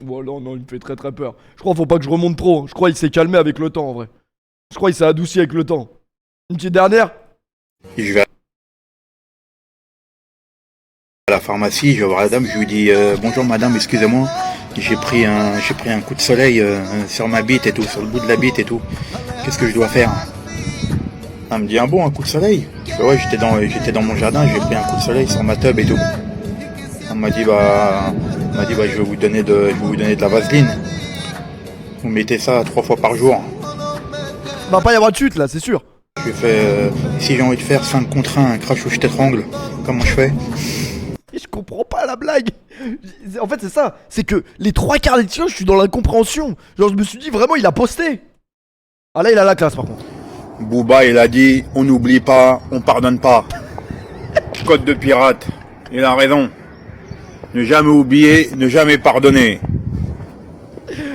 Bon, non, il me fait très peur. Je crois faut pas que je remonte trop. Je crois il s'est calmé avec le temps, en vrai. Je crois il s'est adouci avec le temps. Une petite dernière? Et je vais à la pharmacie, je vais voir la dame, je lui dis bonjour madame, excusez-moi, j'ai pris un coup de soleil sur ma bite et tout, sur le bout de la bite et tout. Qu'est-ce que je dois faire? Elle me dit un coup de soleil. Je fais ouais, j'étais dans mon jardin, j'ai pris un coup de soleil sur ma tub et tout. Elle m'a dit je vais vous donner de la vaseline. Vous mettez ça 3 fois par jour. Va pas y avoir de chute là, c'est sûr. Je lui fais si j'ai envie de faire 5 contre 1, un crash où je t'étrangle, comment je fais? Et je comprends pas la blague. En fait, c'est ça. C'est que les 3/4 des tiens, je suis dans l'incompréhension. Genre, je me suis dit vraiment, il a posté. Ah là, il a la classe par contre. Booba, il a dit on n'oublie pas, on pardonne pas. Code de pirate. Il a raison. Ne jamais oublier, ne jamais pardonner.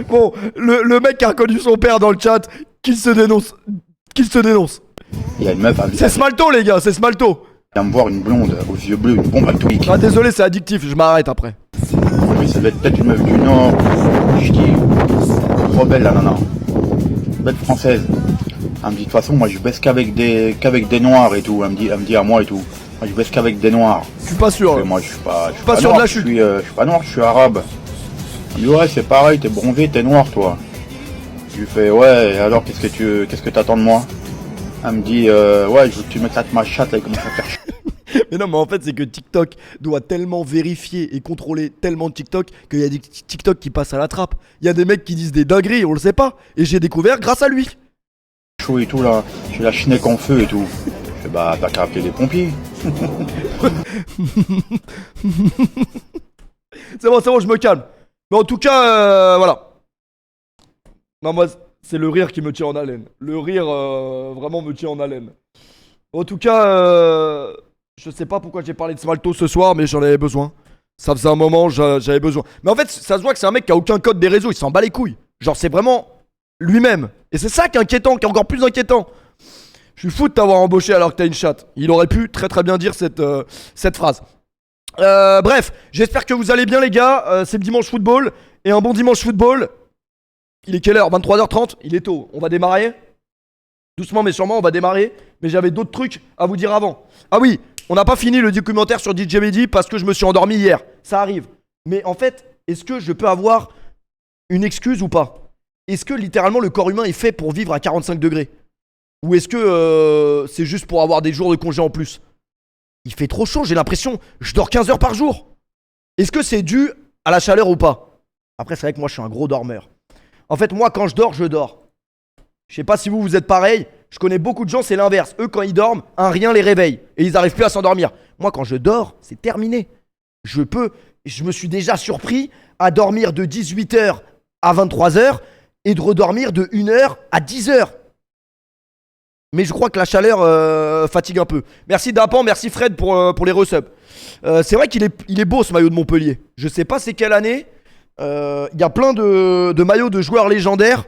Bon, le mec qui a reconnu son père dans le chat, qu'il se dénonce. Qu'il se dénonce. Il y a une meuf, C'est Smalto, les gars, c'est Smalto. vient me voir, une blonde aux yeux bleus, une bombe atomique. Ah, désolé, c'est addictif, je m'arrête après. Mais ça doit être peut-être une meuf du Nord. Je dis, trop belle la nana. Belle française. Elle me dit, de toute façon, moi je baisse qu'avec des noirs et tout. Elle me dit à moi et tout. Moi je baisse qu'avec des noirs. Je suis pas sûr. Et moi je suis pas sûr noir, de la chute. je suis pas noir, je suis arabe. Elle me dit, ouais, c'est pareil, t'es bronzé, t'es noir toi. Je lui fais, ouais, alors qu'est-ce que t'attends de moi? Elle me dit, ouais, je veux que tu m'éclates ma chatte, là, il commence à faire Mais non, mais en fait, c'est que TikTok doit tellement vérifier et contrôler tellement de TikTok qu'il y a des TikTok qui passent à la trappe. Il y a des mecs qui disent des dingueries, on le sait pas. Et j'ai découvert grâce à lui. chaud et tout là, j'ai la schneck en feu et tout. Je fais, bah, t'as qu'à appeler les pompiers. C'est bon, je me calme. Mais en tout cas, voilà. Non, moi, c'est le rire qui me tient en haleine. Le rire, vraiment me tient en haleine. En tout cas, je sais pas pourquoi j'ai parlé de Smalto ce soir, mais j'en avais besoin. Ça faisait un moment, j'avais besoin. Mais en fait, ça se voit que c'est un mec qui a aucun code des réseaux, il s'en bat les couilles. Genre, c'est vraiment lui-même. Et c'est ça qui est inquiétant, qui est encore plus inquiétant. Je suis fou de t'avoir embauché alors que t'as une chatte. Il aurait pu très très bien dire cette phrase. Bref, j'espère que vous allez bien les gars. C'est dimanche football. Et un bon dimanche football. Il est quelle heure? 23h30. Il est tôt. On va démarrer. Doucement mais sûrement on va démarrer. Mais j'avais d'autres trucs à vous dire avant. Ah oui, on n'a pas fini le documentaire sur DJ Mehdi parce que je me suis endormi hier. Ça arrive. Mais en fait, est-ce que je peux avoir une excuse ou pas? Est-ce que littéralement le corps humain est fait pour vivre à 45 degrés? Ou est-ce que c'est juste pour avoir des jours de congé en plus? Il fait trop chaud, j'ai l'impression. Je dors 15 heures par jour. Est-ce que c'est dû à la chaleur ou pas? Après, c'est vrai que moi, je suis un gros dormeur. En fait, moi, quand je dors, je dors. Je sais pas si vous êtes pareil. Je connais beaucoup de gens, c'est l'inverse. Eux, quand ils dorment, un rien les réveille. Et ils arrivent plus à s'endormir. Moi, quand je dors, c'est terminé. Je me suis déjà surpris à dormir de 18h à 23h et de redormir de 1h à 10h. Mais je crois que la chaleur fatigue un peu. Merci Dapan, merci Fred pour les resubs. C'est vrai qu'il est beau ce maillot de Montpellier. Je sais pas c'est quelle année. Il y a plein de maillots de joueurs légendaires.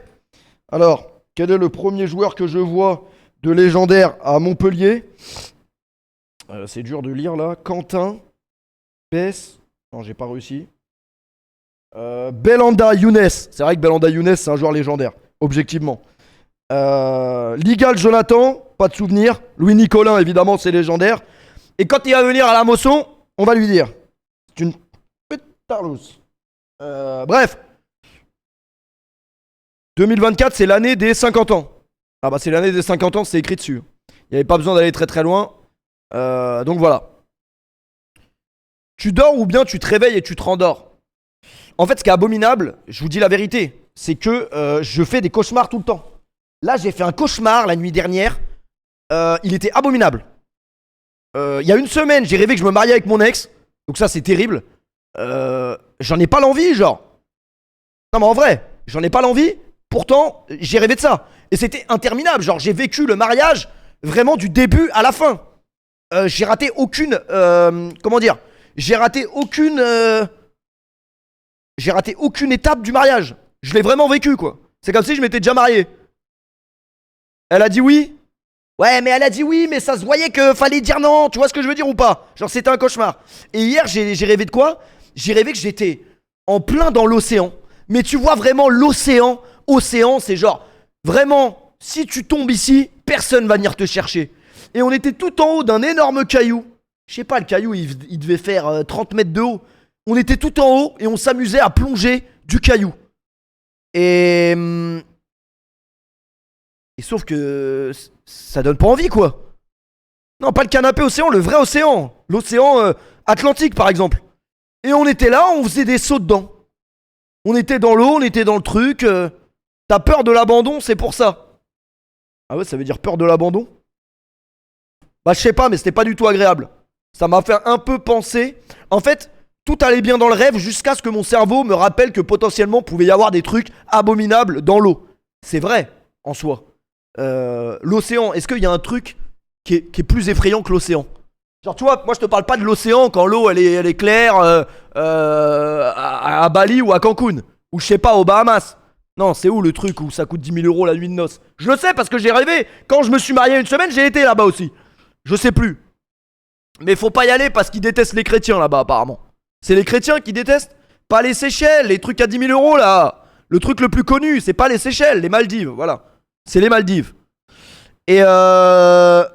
Alors, quel est le premier joueur que je vois de légendaire à Montpellier? C'est dur de lire là. Quentin. Bess. Non, j'ai pas réussi. Belanda Younes. C'est vrai que Belanda Younes, c'est un joueur légendaire. Objectivement. Ligal Jonathan, pas de souvenir. Louis Nicolin, évidemment, c'est légendaire. Et quand il va venir à la Mosson, on va lui dire. C'est une pétarlousse. Bref. 2024, c'est l'année des 50 ans. Ah bah c'est l'année des 50 ans, c'est écrit dessus. Il n'y avait pas besoin d'aller très très loin. Donc voilà. Tu dors ou bien tu te réveilles et tu te rendors? En fait, ce qui est abominable, je vous dis la vérité, c'est que je fais des cauchemars tout le temps. Là, j'ai fait un cauchemar la nuit dernière. Il était abominable. Il y a une semaine, j'ai rêvé que je me mariais avec mon ex. Donc ça, c'est terrible. J'en ai pas l'envie, genre. Non, mais en vrai, j'en ai pas l'envie. Pourtant, j'ai rêvé de ça. Et c'était interminable. Genre, j'ai vécu le mariage vraiment du début à la fin. J'ai raté aucune... comment dire? J'ai raté aucune étape du mariage. Je l'ai vraiment vécu, quoi. C'est comme si je m'étais déjà marié. Elle a dit oui. Ouais, mais elle a dit oui, mais ça se voyait que fallait dire non. Tu vois ce que je veux dire ou pas? Genre, c'était un cauchemar. Et hier, j'ai rêvé de quoi? J'ai rêvé que j'étais en plein dans l'océan. Mais tu vois vraiment l'océan. Océan, c'est genre, vraiment, si tu tombes ici, personne va venir te chercher. Et on était tout en haut d'un énorme caillou. Je sais pas, le caillou, il devait faire 30 mètres de haut. On était tout en haut et on s'amusait à plonger du caillou. Et sauf que ça donne pas envie, quoi. Non, pas le canapé océan, le vrai océan. L'océan Atlantique, par exemple. Et on était là, on faisait des sauts dedans. On était dans l'eau, on était dans le truc. T'as peur de l'abandon, c'est pour ça. Ah ouais, ça veut dire peur de l'abandon? Bah je sais pas, mais c'était pas du tout agréable. Ça m'a fait un peu penser. En fait, tout allait bien dans le rêve jusqu'à ce que mon cerveau me rappelle que potentiellement pouvait y avoir des trucs abominables dans l'eau. C'est vrai, en soi. L'océan, est-ce qu'il y a un truc qui est plus effrayant que l'océan? Genre tu vois, moi je te parle pas de l'océan quand l'eau elle est claire à Bali ou à Cancun. Ou je sais pas, aux Bahamas. Non, c'est où le truc où ça coûte 10 000 € la nuit de noces? Je le sais parce que j'ai rêvé. Quand je me suis marié une semaine, j'ai été là-bas aussi. Je sais plus. Mais faut pas y aller parce qu'ils détestent les chrétiens là-bas apparemment. C'est les chrétiens qui détestent. Pas les Seychelles, les trucs à 10 000 € là. Le truc le plus connu, c'est pas les Seychelles, les Maldives, voilà. C'est les Maldives. Et y a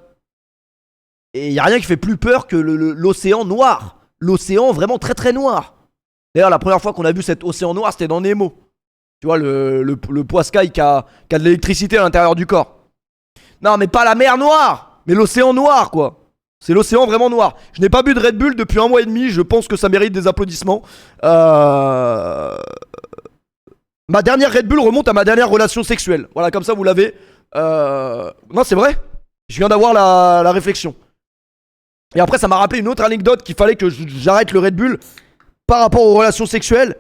rien qui fait plus peur que l'océan noir. L'océan vraiment très très noir. D'ailleurs, la première fois qu'on a vu cet océan noir, c'était dans Nemo. Tu vois, le poiscaille qui a de l'électricité à l'intérieur du corps. Non, mais pas la mer Noire, mais l'océan noir, quoi. C'est l'océan vraiment noir. Je n'ai pas bu de Red Bull depuis 1 mois et demi. Je pense que ça mérite des applaudissements. Ma dernière Red Bull remonte à ma dernière relation sexuelle. Voilà, comme ça, vous l'avez. Non, c'est vrai. Je viens d'avoir la réflexion. Et après, ça m'a rappelé une autre anecdote qu'il fallait que j'arrête le Red Bull par rapport aux relations sexuelles.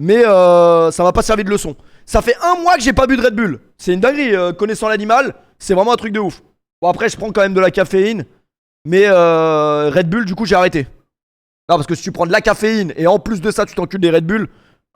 Mais ça m'a pas servi de leçon. Ça fait un mois que j'ai pas bu de Red Bull. C'est une dinguerie, connaissant l'animal, c'est vraiment un truc de ouf. Bon après je prends quand même de la caféine. Mais Red Bull du coup j'ai arrêté. Non parce que si tu prends de la caféine et en plus de ça tu t'encules des Red Bull,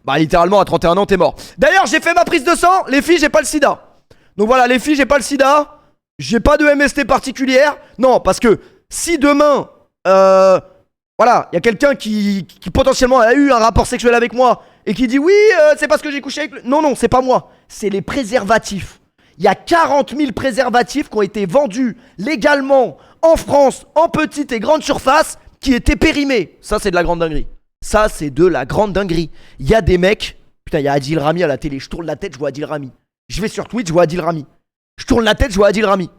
bah littéralement à 31 ans t'es mort. D'ailleurs j'ai fait ma prise de sang, les filles j'ai pas le sida. Donc voilà les filles j'ai pas le sida. J'ai pas de MST particulière. Non parce que si demain voilà, il y a quelqu'un qui potentiellement a eu un rapport sexuel avec moi et qui dit oui, c'est parce que j'ai couché avec... Non, non, c'est pas moi. C'est les préservatifs. Il y a 40 000 préservatifs qui ont été vendus légalement en France, en petite et grande surface, qui étaient périmés. Ça, c'est de la grande dinguerie. Ça, c'est de la grande dinguerie. Il y a des mecs... Putain, il y a Adil Rami à la télé. Je tourne la tête, je vois Adil Rami. Je vais sur Twitch, je vois Adil Rami. Je tourne la tête, je vois Adil Rami.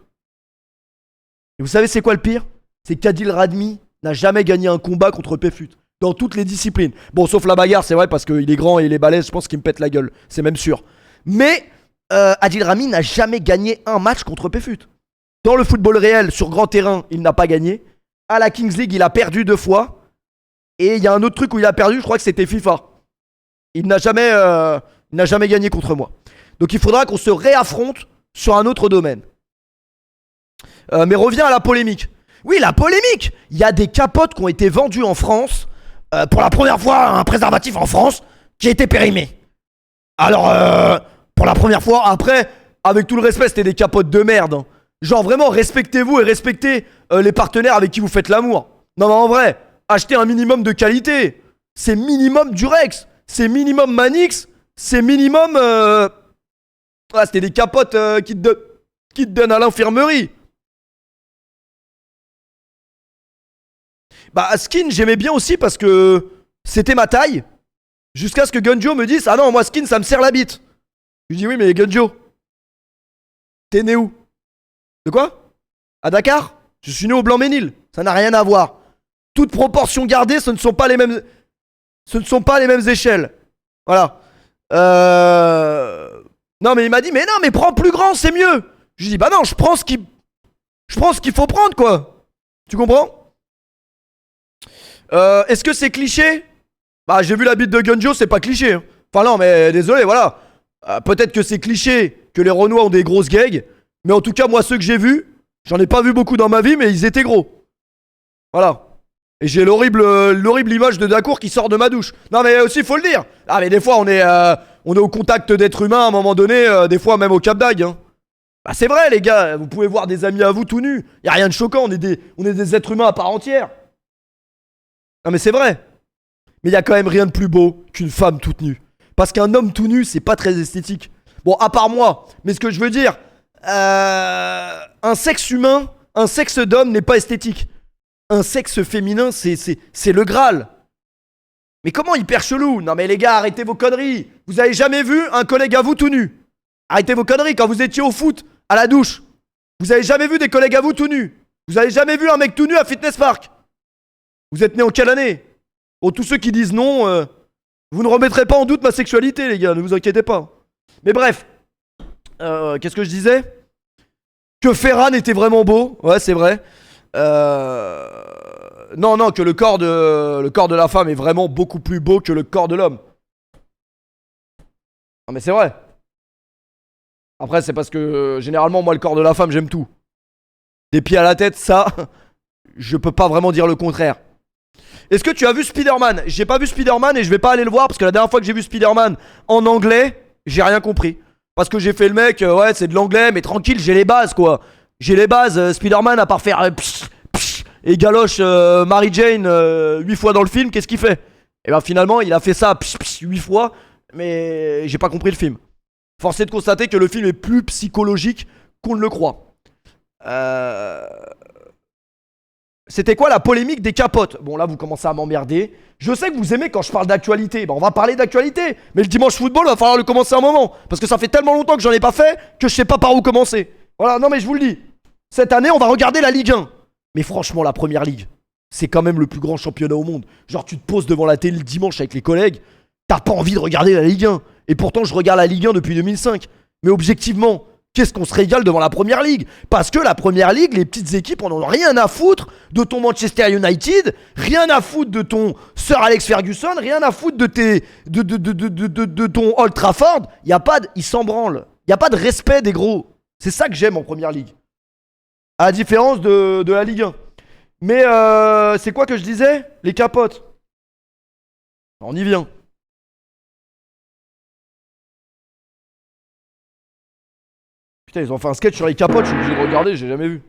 Et vous savez c'est quoi le pire? C'est qu'Adil Rami n'a jamais gagné un combat contre Pefut. Dans toutes les disciplines. Bon, sauf la bagarre, c'est vrai, parce qu'il est grand et il est balèze, je pense qu'il me pète la gueule. C'est même sûr. Mais Adil Rami n'a jamais gagné un match contre Pefut. Dans le football réel, sur grand terrain, il n'a pas gagné. À la Kings League, il a perdu 2 fois. Et il y a un autre truc où il a perdu, je crois que c'était FIFA. Il n'a jamais gagné contre moi. Donc il faudra qu'on se réaffronte sur un autre domaine. Mais reviens à la polémique. Oui, la polémique. Il y a des capotes qui ont été vendues en France. Pour la première fois, un préservatif en France qui a été périmé. Alors, pour la première fois, après, avec tout le respect, c'était des capotes de merde. Hein. Genre vraiment, respectez-vous et respectez les partenaires avec qui vous faites l'amour. Non mais en vrai, achetez un minimum de qualité. C'est minimum Durex. C'est minimum Manix. C'est minimum... Ah, c'était des capotes qui te donnent à l'infirmerie. Bah Skin j'aimais bien aussi parce que c'était ma taille. Jusqu'à ce que Gunjo me dise ah non moi Skin ça me serre la bite. Je lui dis oui mais Gunjo, t'es né où? De quoi? À Dakar? Je suis né au Blanc-Ménil. Ça n'a rien à voir. Toutes proportions gardées, ce ne sont pas les mêmes échelles. Voilà. Non mais il m'a dit mais non mais prends plus grand c'est mieux. Je lui dis bah non je prends ce qu'il faut prendre quoi. Tu comprends? Est-ce que c'est cliché? Bah j'ai vu la bite de Gunjo, c'est pas cliché. Hein. Enfin non mais désolé voilà. Peut-être que c'est cliché que les Renois ont des grosses gags. Mais en tout cas moi ceux que j'ai vus, j'en ai pas vu beaucoup dans ma vie mais ils étaient gros. Voilà. Et j'ai l'horrible image de Dacour qui sort de ma douche. Non mais aussi faut le dire. Ah mais des fois on est au contact d'êtres humains à un moment donné, des fois même au Cap d'Agde. Hein. Bah c'est vrai les gars, vous pouvez voir des amis à vous tout nus. Y a rien de choquant, on est des êtres humains à part entière. Non mais c'est vrai. Mais il y a quand même rien de plus beau qu'une femme toute nue. Parce qu'un homme tout nu, c'est pas très esthétique. Bon, à part moi. Mais ce que je veux dire, un sexe humain, un sexe d'homme n'est pas esthétique. Un sexe féminin, c'est le Graal. Mais comment hyper chelou? Non mais les gars, arrêtez vos conneries. Vous avez jamais vu un collègue à vous tout nu? Arrêtez vos conneries quand vous étiez au foot, à la douche. Vous avez jamais vu des collègues à vous tout nus? Vous avez jamais vu un mec tout nu à Fitness Park? Vous êtes né en quelle année? Bon, tous ceux qui disent non, vous ne remettrez pas en doute ma sexualité, les gars, ne vous inquiétez pas. Mais bref, qu'est-ce que je disais? Que Ferran était vraiment beau, ouais, c'est vrai. Non, que le corps de la femme est vraiment beaucoup plus beau que le corps de l'homme. Non, mais c'est vrai. Après, c'est parce que généralement, moi, le corps de la femme, j'aime tout. Des pieds à la tête, ça, je peux pas vraiment dire le contraire. Est-ce que tu as vu Spider-Man? J'ai pas vu Spider-Man et je vais pas aller le voir parce que la dernière fois que j'ai vu Spider-Man en anglais, j'ai rien compris. Parce que j'ai fait le mec, ouais, c'est de l'anglais, mais tranquille, j'ai les bases quoi. J'ai les bases. Spider-Man, à part faire et galoche Mary Jane 8 fois dans le film, qu'est-ce qu'il fait? Et ben finalement, il a fait ça 8 fois, mais j'ai pas compris le film. Force est de constater que le film est plus psychologique qu'on ne le croit. C'était quoi la polémique des capotes? Bon là vous commencez à m'emmerder. Je sais que vous aimez quand je parle d'actualité. On va parler d'actualité. Mais le dimanche football va falloir le commencer un moment. Parce que ça fait tellement longtemps que j'en ai pas fait que je sais pas par où commencer. Voilà, non mais je vous le dis. Cette année on va regarder la Ligue 1. Mais franchement la Première Ligue, c'est quand même le plus grand championnat au monde. Genre tu te poses devant la télé le dimanche avec les collègues, t'as pas envie de regarder la Ligue 1. Et pourtant je regarde la Ligue 1 depuis 2005. Mais objectivement, qu'est-ce qu'on se régale devant la Première Ligue. Parce que la Première Ligue, les petites équipes, on en a rien à foutre de ton Manchester United, rien à foutre de ton Sir Alex Ferguson, rien à foutre de tes de ton Old Trafford. Ils s'en branlent. Il y a pas de respect des gros. C'est ça que j'aime en Première Ligue. À la différence de la Ligue 1. Mais c'est quoi que je disais? Les capotes. On y vient. Putain, ils ont fait un sketch sur les capotes, je suis obligé de regarder, j'ai jamais vu.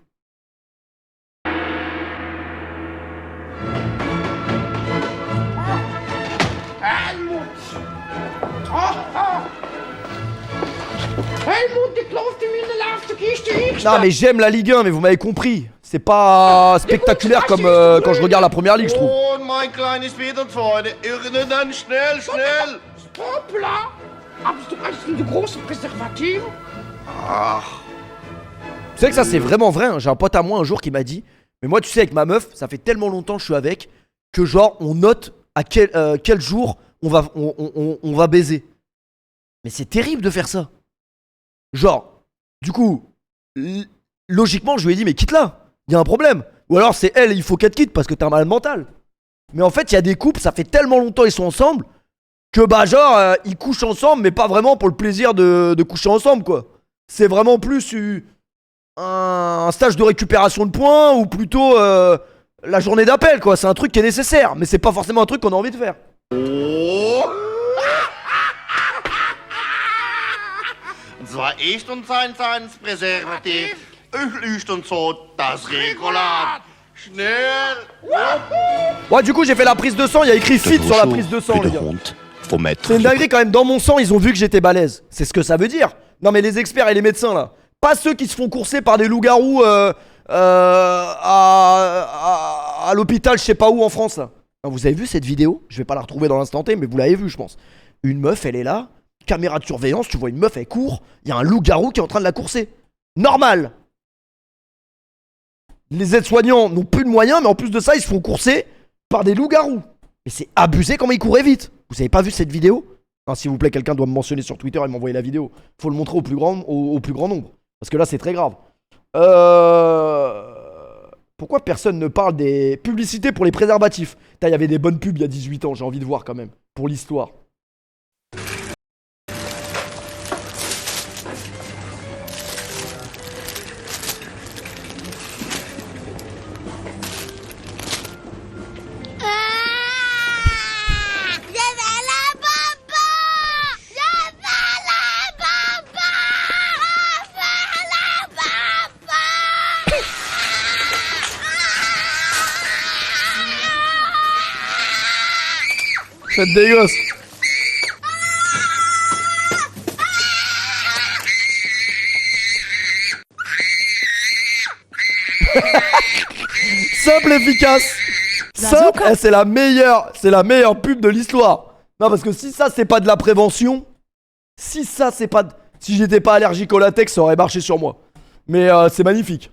Non mais j'aime la Ligue 1, mais vous m'avez compris. C'est pas spectaculaire comme quand je regarde la Première Ligue, je trouve. Oh, mein kleines Federfreunde, irgendwann schnell, schnell. Stop là. Hast du eigentlich eine große Präservative? Ah. Tu sais que ça c'est vraiment vrai, hein. J'ai un pote à moi un jour qui m'a dit, mais moi tu sais avec ma meuf, ça fait tellement longtemps que je suis avec, que genre on note à quel jour on va baiser. Mais c'est terrible de faire ça. Genre, du coup, logiquement je lui ai dit mais quitte-la, il y a un problème. Ou alors c'est elle, il faut qu'elle te quitte parce que t'es un malade mental. Mais en fait il y a des couples, ça fait tellement longtemps ils sont ensemble, que bah genre ils couchent ensemble mais pas vraiment pour le plaisir de coucher ensemble quoi. C'est vraiment plus un stage de récupération de points ou plutôt la journée d'appel quoi. C'est un truc qui est nécessaire, mais c'est pas forcément un truc qu'on a envie de faire. Oh. Zwar ist uns ein Präservativ, ist uns so das Regulat. Schnell. Ouais, du coup j'ai fait la prise de sang, il y a écrit fit sur la prise de sang les gars. C'est une dinguerie quand même, dans mon sang ils ont vu que j'étais balèze. C'est ce que ça veut dire. Non mais les experts et les médecins là, pas ceux qui se font courser par des loups-garous à l'hôpital je sais pas où en France là. Non, vous avez vu cette vidéo? Je vais pas la retrouver dans l'instant T mais vous l'avez vu je pense. Une meuf elle est là, caméra de surveillance, tu vois une meuf elle court, il y a un loup-garou qui est en train de la courser. Normal. Les aides-soignants n'ont plus de moyens mais en plus de ça ils se font courser par des loups-garous. Et c'est abusé comment ils couraient vite. Vous avez pas vu cette vidéo? Non, s'il vous plaît, quelqu'un doit me mentionner sur Twitter et m'envoyer la vidéo. Faut le montrer au plus grand nombre. Parce que là, c'est très grave. Pourquoi personne ne parle des publicités pour les préservatifs? Il y avait des bonnes pubs il y a 18 ans, j'ai envie de voir quand même. Pour l'histoire. Faites des gosses. Simple, efficace. Simple, c'est la meilleure pub de l'histoire. Non parce que si ça c'est pas de la prévention, si j'étais pas allergique au latex, ça aurait marché sur moi. Mais c'est magnifique.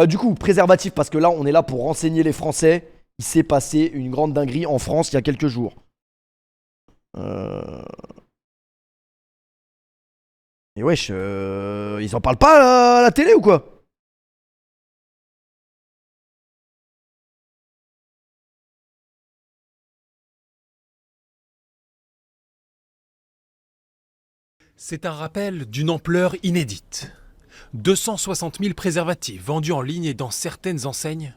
Du coup, préservatif parce que là on est là pour renseigner les Français. Il s'est passé une grande dinguerie en France il y a quelques jours. Et wesh, ils en parlent pas à la télé ou quoi? C'est un rappel d'une ampleur inédite. 260 000 préservatifs vendus en ligne et dans certaines enseignes.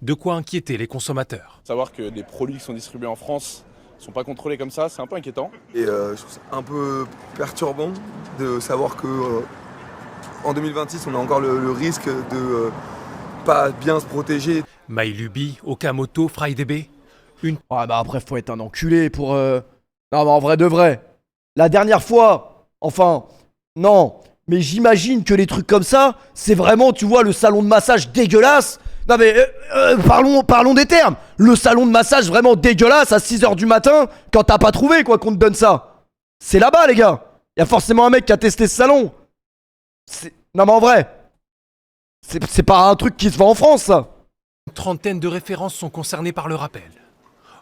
De quoi inquiéter les consommateurs. Savoir que les produits qui sont distribués en France sont pas contrôlés comme ça, c'est un peu inquiétant. Et je trouve ça un peu perturbant de savoir que en 2026 on a encore le risque de pas bien se protéger. MyLuby, Okamoto, FryDB. Ouais bah après faut être un enculé pour Non mais en vrai de vrai. La dernière fois, enfin, non, mais j'imagine que les trucs comme ça, c'est vraiment, tu vois, le salon de massage dégueulasse. Non mais parlons des termes. Le salon de massage vraiment dégueulasse à 6h du matin quand t'as pas trouvé quoi qu'on te donne ça. C'est là-bas les gars. Y a forcément un mec qui a testé ce salon. Non mais en vrai, c'est pas un truc qui se vend en France ça. Une trentaine de références sont concernées par le rappel.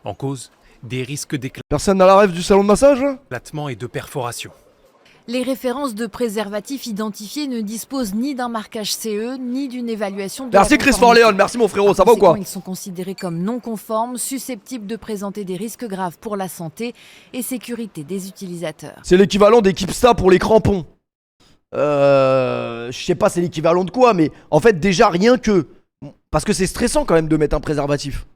En cause, des risques d'éclatement. Personne n'a la rêve du salon de massage là Et de perforation. Les références de préservatifs identifiés ne disposent ni d'un marquage CE, ni d'une évaluation de Merci la Chris conformité. Forleon, merci mon frérot, ça va ou Par quoi? conséquent, ils sont considérés comme non conformes, susceptibles de présenter des risques graves pour la santé et sécurité des utilisateurs. C'est l'équivalent des Kipsta pour les crampons. Je sais pas c'est l'équivalent de quoi, mais en fait déjà rien que... Parce que c'est stressant quand même de mettre un préservatif.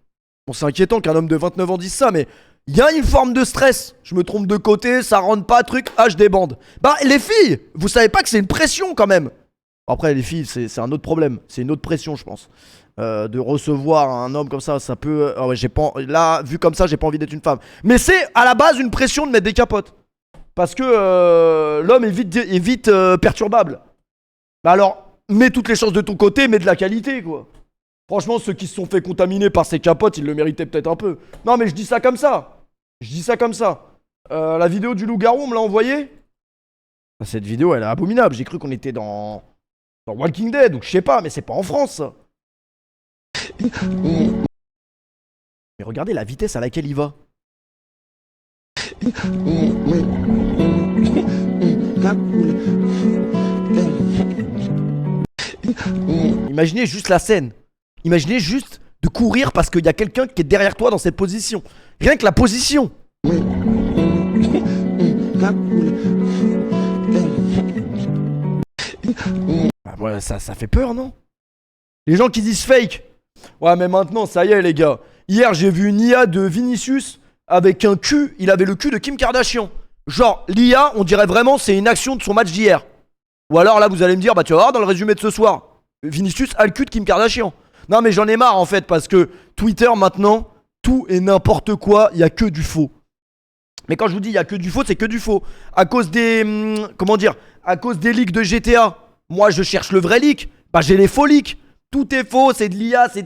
Bon, c'est inquiétant qu'un homme de 29 ans dise ça, mais il y a une forme de stress. Je me trompe de côté, ça rentre pas, truc, je débande. Bah, les filles, vous savez pas que c'est une pression quand même. Après, les filles, c'est un autre problème. C'est une autre pression, je pense. De recevoir un homme comme ça peut... ouais, j'ai pas... Là, vu comme ça, j'ai pas envie d'être une femme. Mais c'est à la base une pression de mettre des capotes. Parce que l'homme est vite perturbable. Bah alors, mets toutes les chances de ton côté, mets de la qualité, quoi. Franchement, ceux qui se sont fait contaminer par ces capotes, ils le méritaient peut-être un peu. Non, mais je dis ça comme ça. Je dis ça comme ça. La vidéo du loup-garou, on me l'a envoyée. Cette vidéo, elle est abominable. J'ai cru qu'on était dans Walking Dead, ou je sais pas, mais c'est pas en France, ça. Mais regardez la vitesse à laquelle il va. Imaginez juste la scène. Imaginez juste de courir parce qu'il y a quelqu'un qui est derrière toi dans cette position. Rien que la position. Bah ouais, ça fait peur, non? Les gens qui disent fake. Ouais, mais maintenant, ça y est, les gars. Hier, j'ai vu une IA de Vinicius avec un cul. Il avait le cul de Kim Kardashian. Genre, l'IA, on dirait vraiment c'est une action de son match d'hier. Ou alors là, vous allez me dire, bah tu vas voir dans le résumé de ce soir, Vinicius a le cul de Kim Kardashian. Non mais j'en ai marre en fait parce que Twitter maintenant, tout et n'importe quoi, il y a que du faux. Mais quand je vous dis il y a que du faux, c'est que du faux. À cause des... comment dire? À cause des leaks de GTA. Moi je cherche le vrai leak. Bah j'ai les faux leaks. Tout est faux, c'est de l'IA, c'est...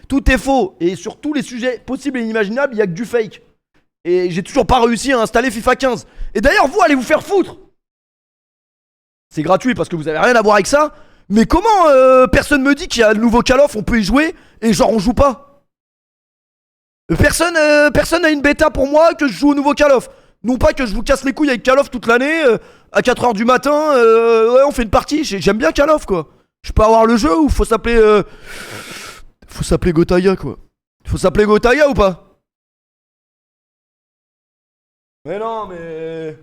Tout est faux. Et sur tous les sujets possibles et inimaginables, il y a que du fake. Et j'ai toujours pas réussi à installer FIFA 15. Et d'ailleurs vous allez vous faire foutre. C'est gratuit parce que vous avez rien à voir avec ça. Mais comment personne me dit qu'il y a le nouveau Call of, on peut y jouer et genre on joue pas? Personne n'a une bêta pour moi que je joue au nouveau Call of. Non pas que je vous casse les couilles avec Call of toute l'année, à 4h du matin, ouais on fait une partie, j'aime bien Call of quoi. Je peux avoir le jeu ou faut s'appeler... faut s'appeler Gotaya quoi. Faut s'appeler Gotaya ou pas? Mais non mais...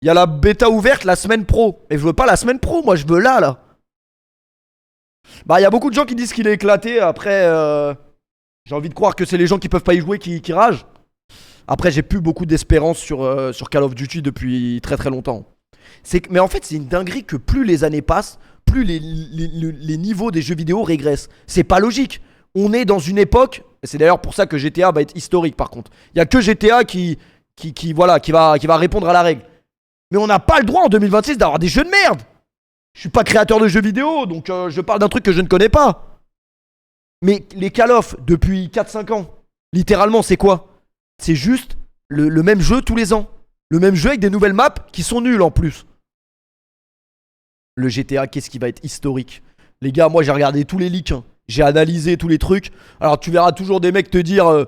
Il y a la bêta ouverte la semaine pro. Et je veux pas la semaine pro, moi je veux là. Bah il y a beaucoup de gens qui disent qu'il est éclaté. Après j'ai envie de croire que c'est les gens qui peuvent pas y jouer qui ragent. Après j'ai plus beaucoup d'espérance sur Call of Duty depuis très très longtemps. Mais en fait c'est une dinguerie que plus les années passent, plus les niveaux des jeux vidéo régressent. C'est pas logique. On est dans une époque, et c'est d'ailleurs pour ça que GTA va être historique par contre. Il y a que GTA qui va répondre à la règle. Mais on n'a pas le droit en 2026 d'avoir des jeux de merde. Je suis pas créateur de jeux vidéo, donc je parle d'un truc que je ne connais pas. Mais les Call of, depuis 4-5 ans, littéralement, c'est quoi? C'est juste le même jeu tous les ans. Le même jeu avec des nouvelles maps qui sont nulles en plus. Le GTA, qu'est-ce qui va être historique? Les gars, moi j'ai regardé tous les leaks, hein. J'ai analysé tous les trucs. Alors tu verras toujours des mecs te dire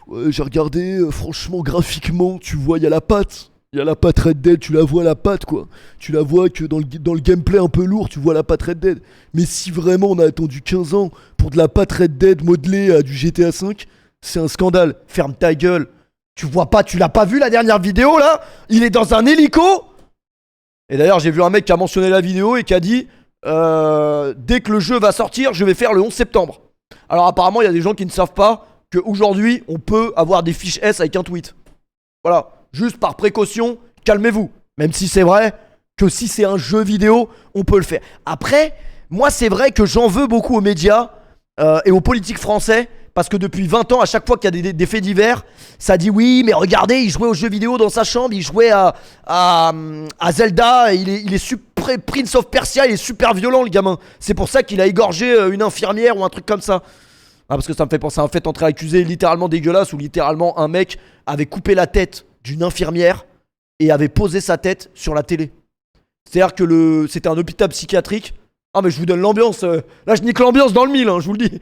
ouais, j'ai regardé, franchement, graphiquement, tu vois, il y a la patte. Il y a la patte Red Dead, tu la vois la patte quoi. Tu la vois que dans le gameplay un peu lourd, tu vois la patte Red Dead. Mais si vraiment on a attendu 15 ans pour de la patte Red Dead modelée à du GTA 5, c'est un scandale. Ferme ta gueule. Tu vois pas, tu l'as pas vu la dernière vidéo là? Il est dans un hélico. Et d'ailleurs j'ai vu un mec qui a mentionné la vidéo et qui a dit dès que le jeu va sortir, je vais faire le 11 septembre. Alors apparemment il y a des gens qui ne savent pas qu'aujourd'hui on peut avoir des fiches S avec un tweet. Voilà. Juste par précaution, calmez-vous. Même si c'est vrai que si c'est un jeu vidéo, on peut le faire. Après, moi c'est vrai que j'en veux beaucoup aux médias et aux politiques français. Parce que depuis 20 ans, à chaque fois qu'il y a des faits divers, ça dit oui, mais regardez, il jouait aux jeux vidéo dans sa chambre, il jouait à Zelda, et il est Prince of Persia, il est super violent le gamin. C'est pour ça qu'il a égorgé une infirmière ou un truc comme ça. Ah, parce que ça me fait penser à un fait entré accusé littéralement dégueulasse où littéralement un mec avait coupé la tête d'une infirmière et avait posé sa tête sur la télé. C'est-à-dire que c'était un hôpital psychiatrique. Ah mais je vous donne l'ambiance. Là je nique l'ambiance dans le mille, hein, je vous le dis.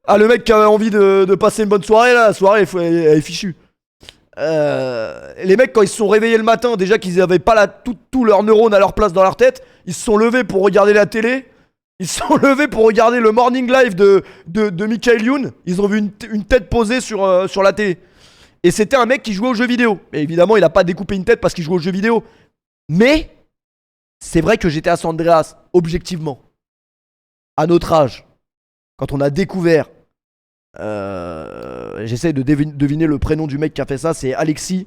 Ah le mec qui avait envie de passer une bonne soirée, là, la soirée elle est fichue. Les mecs, quand ils se sont réveillés le matin, déjà qu'ils avaient pas tous leurs neurones à leur place dans leur tête, ils se sont levés pour regarder la télé. Ils se sont levés pour regarder le morning live de Michael Youn. Ils ont vu une tête posée sur la télé. Et c'était un mec qui jouait aux jeux vidéo. Mais évidemment, il a pas découpé une tête parce qu'il jouait aux jeux vidéo. Mais c'est vrai que j'étais à San Andreas, objectivement. À notre âge, quand on a découvert, j'essaie de deviner le prénom du mec qui a fait ça, c'est Alexis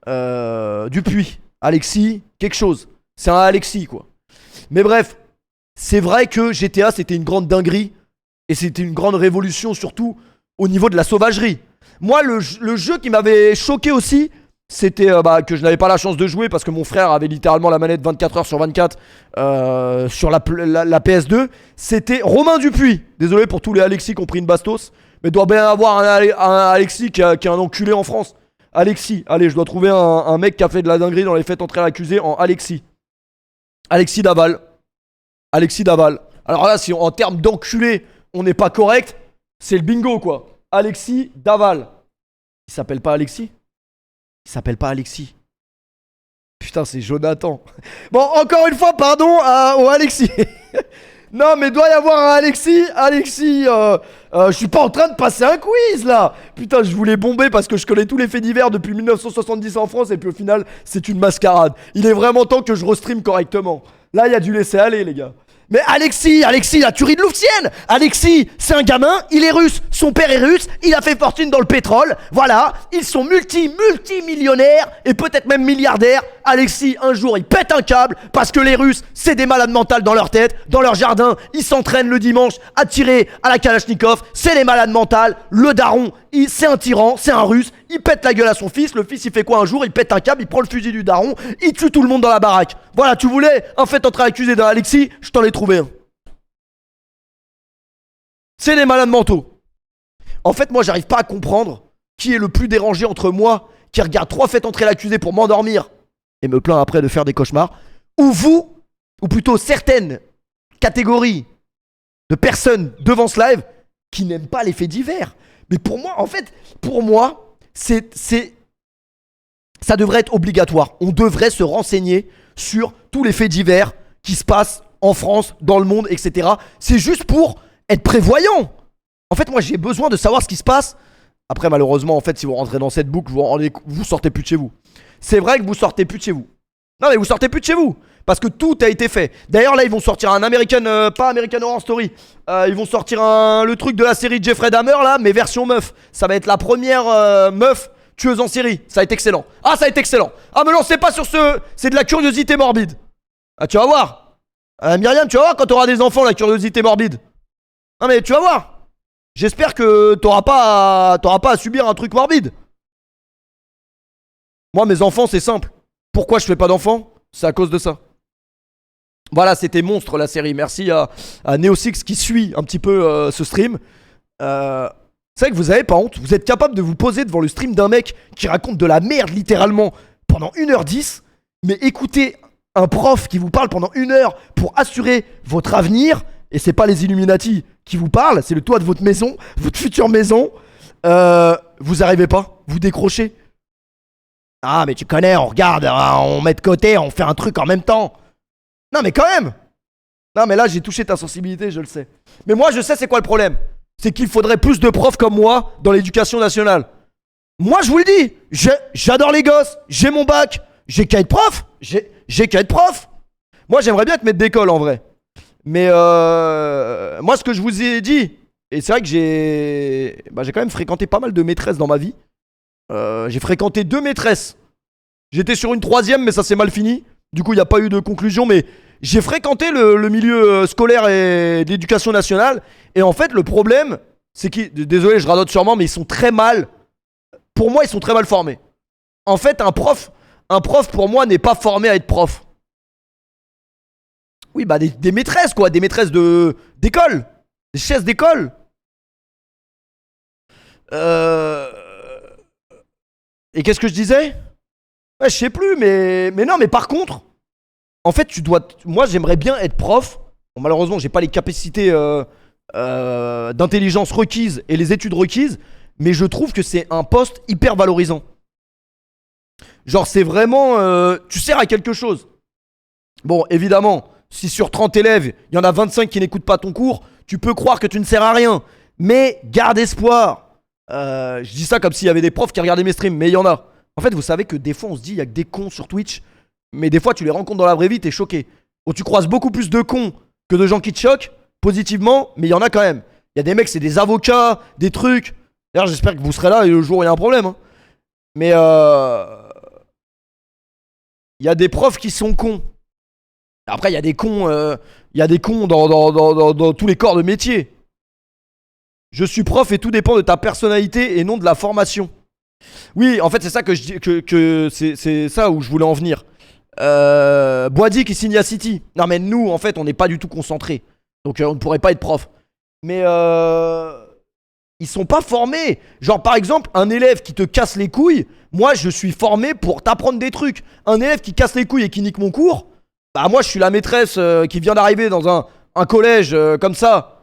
Dupuis. Alexis, quelque chose. C'est un Alexis, quoi. Mais bref, c'est vrai que GTA, c'était une grande dinguerie. Et c'était une grande révolution, surtout au niveau de la sauvagerie. Moi, le jeu qui m'avait choqué aussi, c'était que je n'avais pas la chance de jouer parce que mon frère avait littéralement la manette 24h sur 24 sur la PS2. C'était Romain Dupuis. Désolé pour tous les Alexis qui ont pris une bastos. Mais il doit bien avoir un Alexis qui est un enculé en France. Alexis. Allez, je dois trouver un mec qui a fait de la dinguerie dans les faits entrer l'accusé en Alexis. Alexis Daval. Alexis Daval. Alors là, si en termes d'enculé, on n'est pas correct, c'est le bingo, quoi. Alexis Daval. Il s'appelle pas Alexis? Il s'appelle pas Alexis. Putain, c'est Jonathan. Bon, encore une fois, pardon au Alexis. Non, mais doit y avoir un Alexis. Alexis, je suis pas en train de passer un quiz, là. Putain, je voulais bomber parce que je connais tous les faits divers depuis 1970 en France et puis au final, c'est une mascarade. Il est vraiment temps que je restream correctement. Là, il y a dû laisser aller, les gars. Mais Alexis, la tuerie de Louvciennes. Alexis, c'est un gamin, il est russe, son père est russe, il a fait fortune dans le pétrole, voilà, ils sont multimillionnaires et peut-être même milliardaires. Alexis, un jour, il pète un câble parce que les Russes, c'est des malades mentales dans leur tête, dans leur jardin, ils s'entraînent le dimanche à tirer à la Kalachnikov, c'est des malades mentales, le daron, c'est un tyran, c'est un russe, il pète la gueule à son fils, le fils il fait quoi un jour? Il pète un câble, il prend le fusil du daron, il tue tout le monde dans la baraque. Voilà, tu voulais un fait entrer accusé d'un Alexis, je t'en ai trouvé un. C'est des malades mentaux. En fait, moi j'arrive pas à comprendre qui est le plus dérangé entre moi, qui regarde 3 faits entrer l'accusé pour m'endormir et me plaint après de faire des cauchemars, ou vous, ou plutôt certaines catégories de personnes devant ce live qui n'aiment pas les faits divers. Mais pour moi, en fait, ça devrait être obligatoire. On devrait se renseigner sur tous les faits divers qui se passent en France, dans le monde, etc. C'est juste pour être prévoyant. En fait, moi, j'ai besoin de savoir ce qui se passe. Après, malheureusement, en fait, si vous rentrez dans cette boucle, vous sortez plus de chez vous. C'est vrai que vous sortez plus de chez vous. Non, mais vous sortez plus de chez vous. Parce que tout a été fait. D'ailleurs, là, ils vont sortir un pas American Horror Story. Ils vont sortir le truc de la série de Jeffrey Dahmer, là, mais version meuf. Ça va être la première meuf tueuse en série. Ça va être excellent. Ah, ça va être excellent. Ah, mais non, c'est pas sur ce. C'est de la curiosité morbide. Ah, tu vas voir. Myriam, tu vas voir quand t'auras des enfants, la curiosité morbide. Non, mais tu vas voir. J'espère que t'auras pas à subir un truc morbide. Moi, mes enfants, c'est simple. Pourquoi je fais pas d'enfants? C'est à cause de ça. Voilà, c'était Monstre la série. Merci à Neo6 qui suit un petit peu ce stream. C'est vrai que vous avez pas honte. Vous êtes capable de vous poser devant le stream d'un mec qui raconte de la merde littéralement pendant 1h10. Mais écoutez un prof qui vous parle pendant 1 heure pour assurer votre avenir. Et c'est pas les Illuminati qui vous parlent, c'est le toit de votre maison, votre future maison. Vous arrivez pas, vous décrochez. Ah mais tu connais, on regarde, on met de côté, on fait un truc en même temps. Non mais quand même. Non mais là j'ai touché ta sensibilité, je le sais. Mais moi je sais c'est quoi le problème. C'est qu'il faudrait plus de profs comme moi dans l'éducation nationale. Moi je vous le dis, j'adore les gosses, j'ai mon bac, j'ai qu'à être prof. J'ai qu'à être prof. Moi j'aimerais bien être maître d'école en vrai. Mais moi ce que je vous ai dit, et c'est vrai que j'ai quand même fréquenté pas mal de maîtresses dans ma vie. J'ai fréquenté 2 maîtresses. J'étais sur une 3e mais ça s'est mal fini. Du coup il n'y a pas eu de conclusion. Mais j'ai fréquenté le milieu scolaire et d'éducation nationale. Et en fait le problème c'est désolé je radote sûrement mais ils sont très mal. Pour moi ils sont très mal formés. En fait un prof pour moi n'est pas formé à être prof. Oui, bah des maîtresses quoi, des maîtresses d'école, des chaises d'école. Et qu'est-ce que je disais? Ouais, je sais plus, mais non, mais par contre, en fait, moi, j'aimerais bien être prof. Bon, malheureusement, j'ai pas les capacités d'intelligence requises et les études requises, mais je trouve que c'est un poste hyper valorisant. Genre c'est vraiment... tu sers à quelque chose. Bon, évidemment, si sur 30 élèves, il y en a 25 qui n'écoutent pas ton cours, tu peux croire que tu ne sers à rien. Mais garde espoir. Je dis ça comme s'il y avait des profs qui regardaient mes streams, mais il y en a. En fait, vous savez que des fois, on se dit, il y a que des cons sur Twitch. Mais des fois, tu les rencontres dans la vraie vie, t'es choqué. Bon, tu croises beaucoup plus de cons que de gens qui te choquent, positivement, mais il y en a quand même. Il y a des mecs, c'est des avocats, des trucs. D'ailleurs, j'espère que vous serez là et le jour où il y a un problème. Hein. Mais il y a des profs qui sont cons. Après, il y a des cons, dans tous les corps de métier. Je suis prof et tout dépend de ta personnalité et non de la formation. Oui, en fait, c'est ça que je dis, c'est ça où je voulais en venir. Boadi qui signe à City. Non, mais nous, en fait, on n'est pas du tout concentrés. Donc, on ne pourrait pas être prof. Mais ils sont pas formés. Genre, par exemple, un élève qui te casse les couilles, moi, je suis formé pour t'apprendre des trucs. Un élève qui casse les couilles et qui nique mon cours, bah, moi, je suis la maîtresse qui vient d'arriver dans un collège comme ça.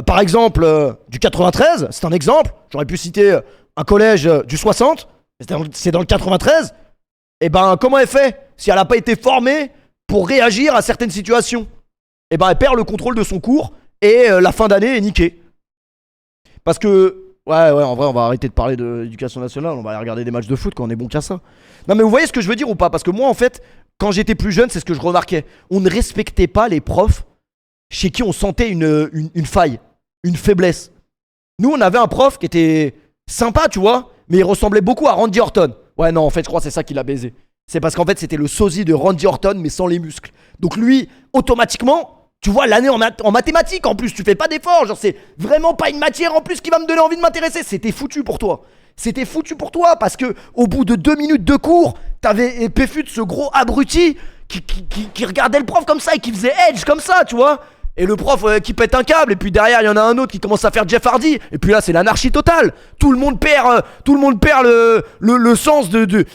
Par exemple, du 93, c'est un exemple. J'aurais pu citer un collège du 60, c'est dans le 93. Et ben, comment elle fait si elle n'a pas été formée pour réagir à certaines situations? Et ben, elle perd le contrôle de son cours et la fin d'année est niquée. Parce que, ouais, en vrai, on va arrêter de parler de l'éducation nationale, on va aller regarder des matchs de foot quand on est bon qu'à ça. Non, mais vous voyez ce que je veux dire ou pas? Parce que moi, en fait, quand j'étais plus jeune, c'est ce que je remarquais. On ne respectait pas les profs chez qui on sentait une faille, une faiblesse. Nous, on avait un prof qui était sympa, tu vois, mais il ressemblait beaucoup à Randy Orton. Ouais, non, en fait, je crois que c'est ça qui l'a baisé. C'est parce qu'en fait, c'était le sosie de Randy Orton, mais sans les muscles. Donc lui, automatiquement, tu vois, l'année en mathématiques, en plus, tu fais pas d'effort. Genre, c'est vraiment pas une matière en plus qui va me donner envie de m'intéresser. C'était foutu pour toi. C'était foutu pour toi parce que au bout de 2 minutes de cours, t'avais Péfut, ce gros abruti, qui regardait le prof comme ça et qui faisait edge comme ça, tu vois. Et le prof qui pète un câble, et puis derrière il y en a un autre qui commence à faire Jeff Hardy, et puis là c'est l'anarchie totale. Tout le monde perd le sens du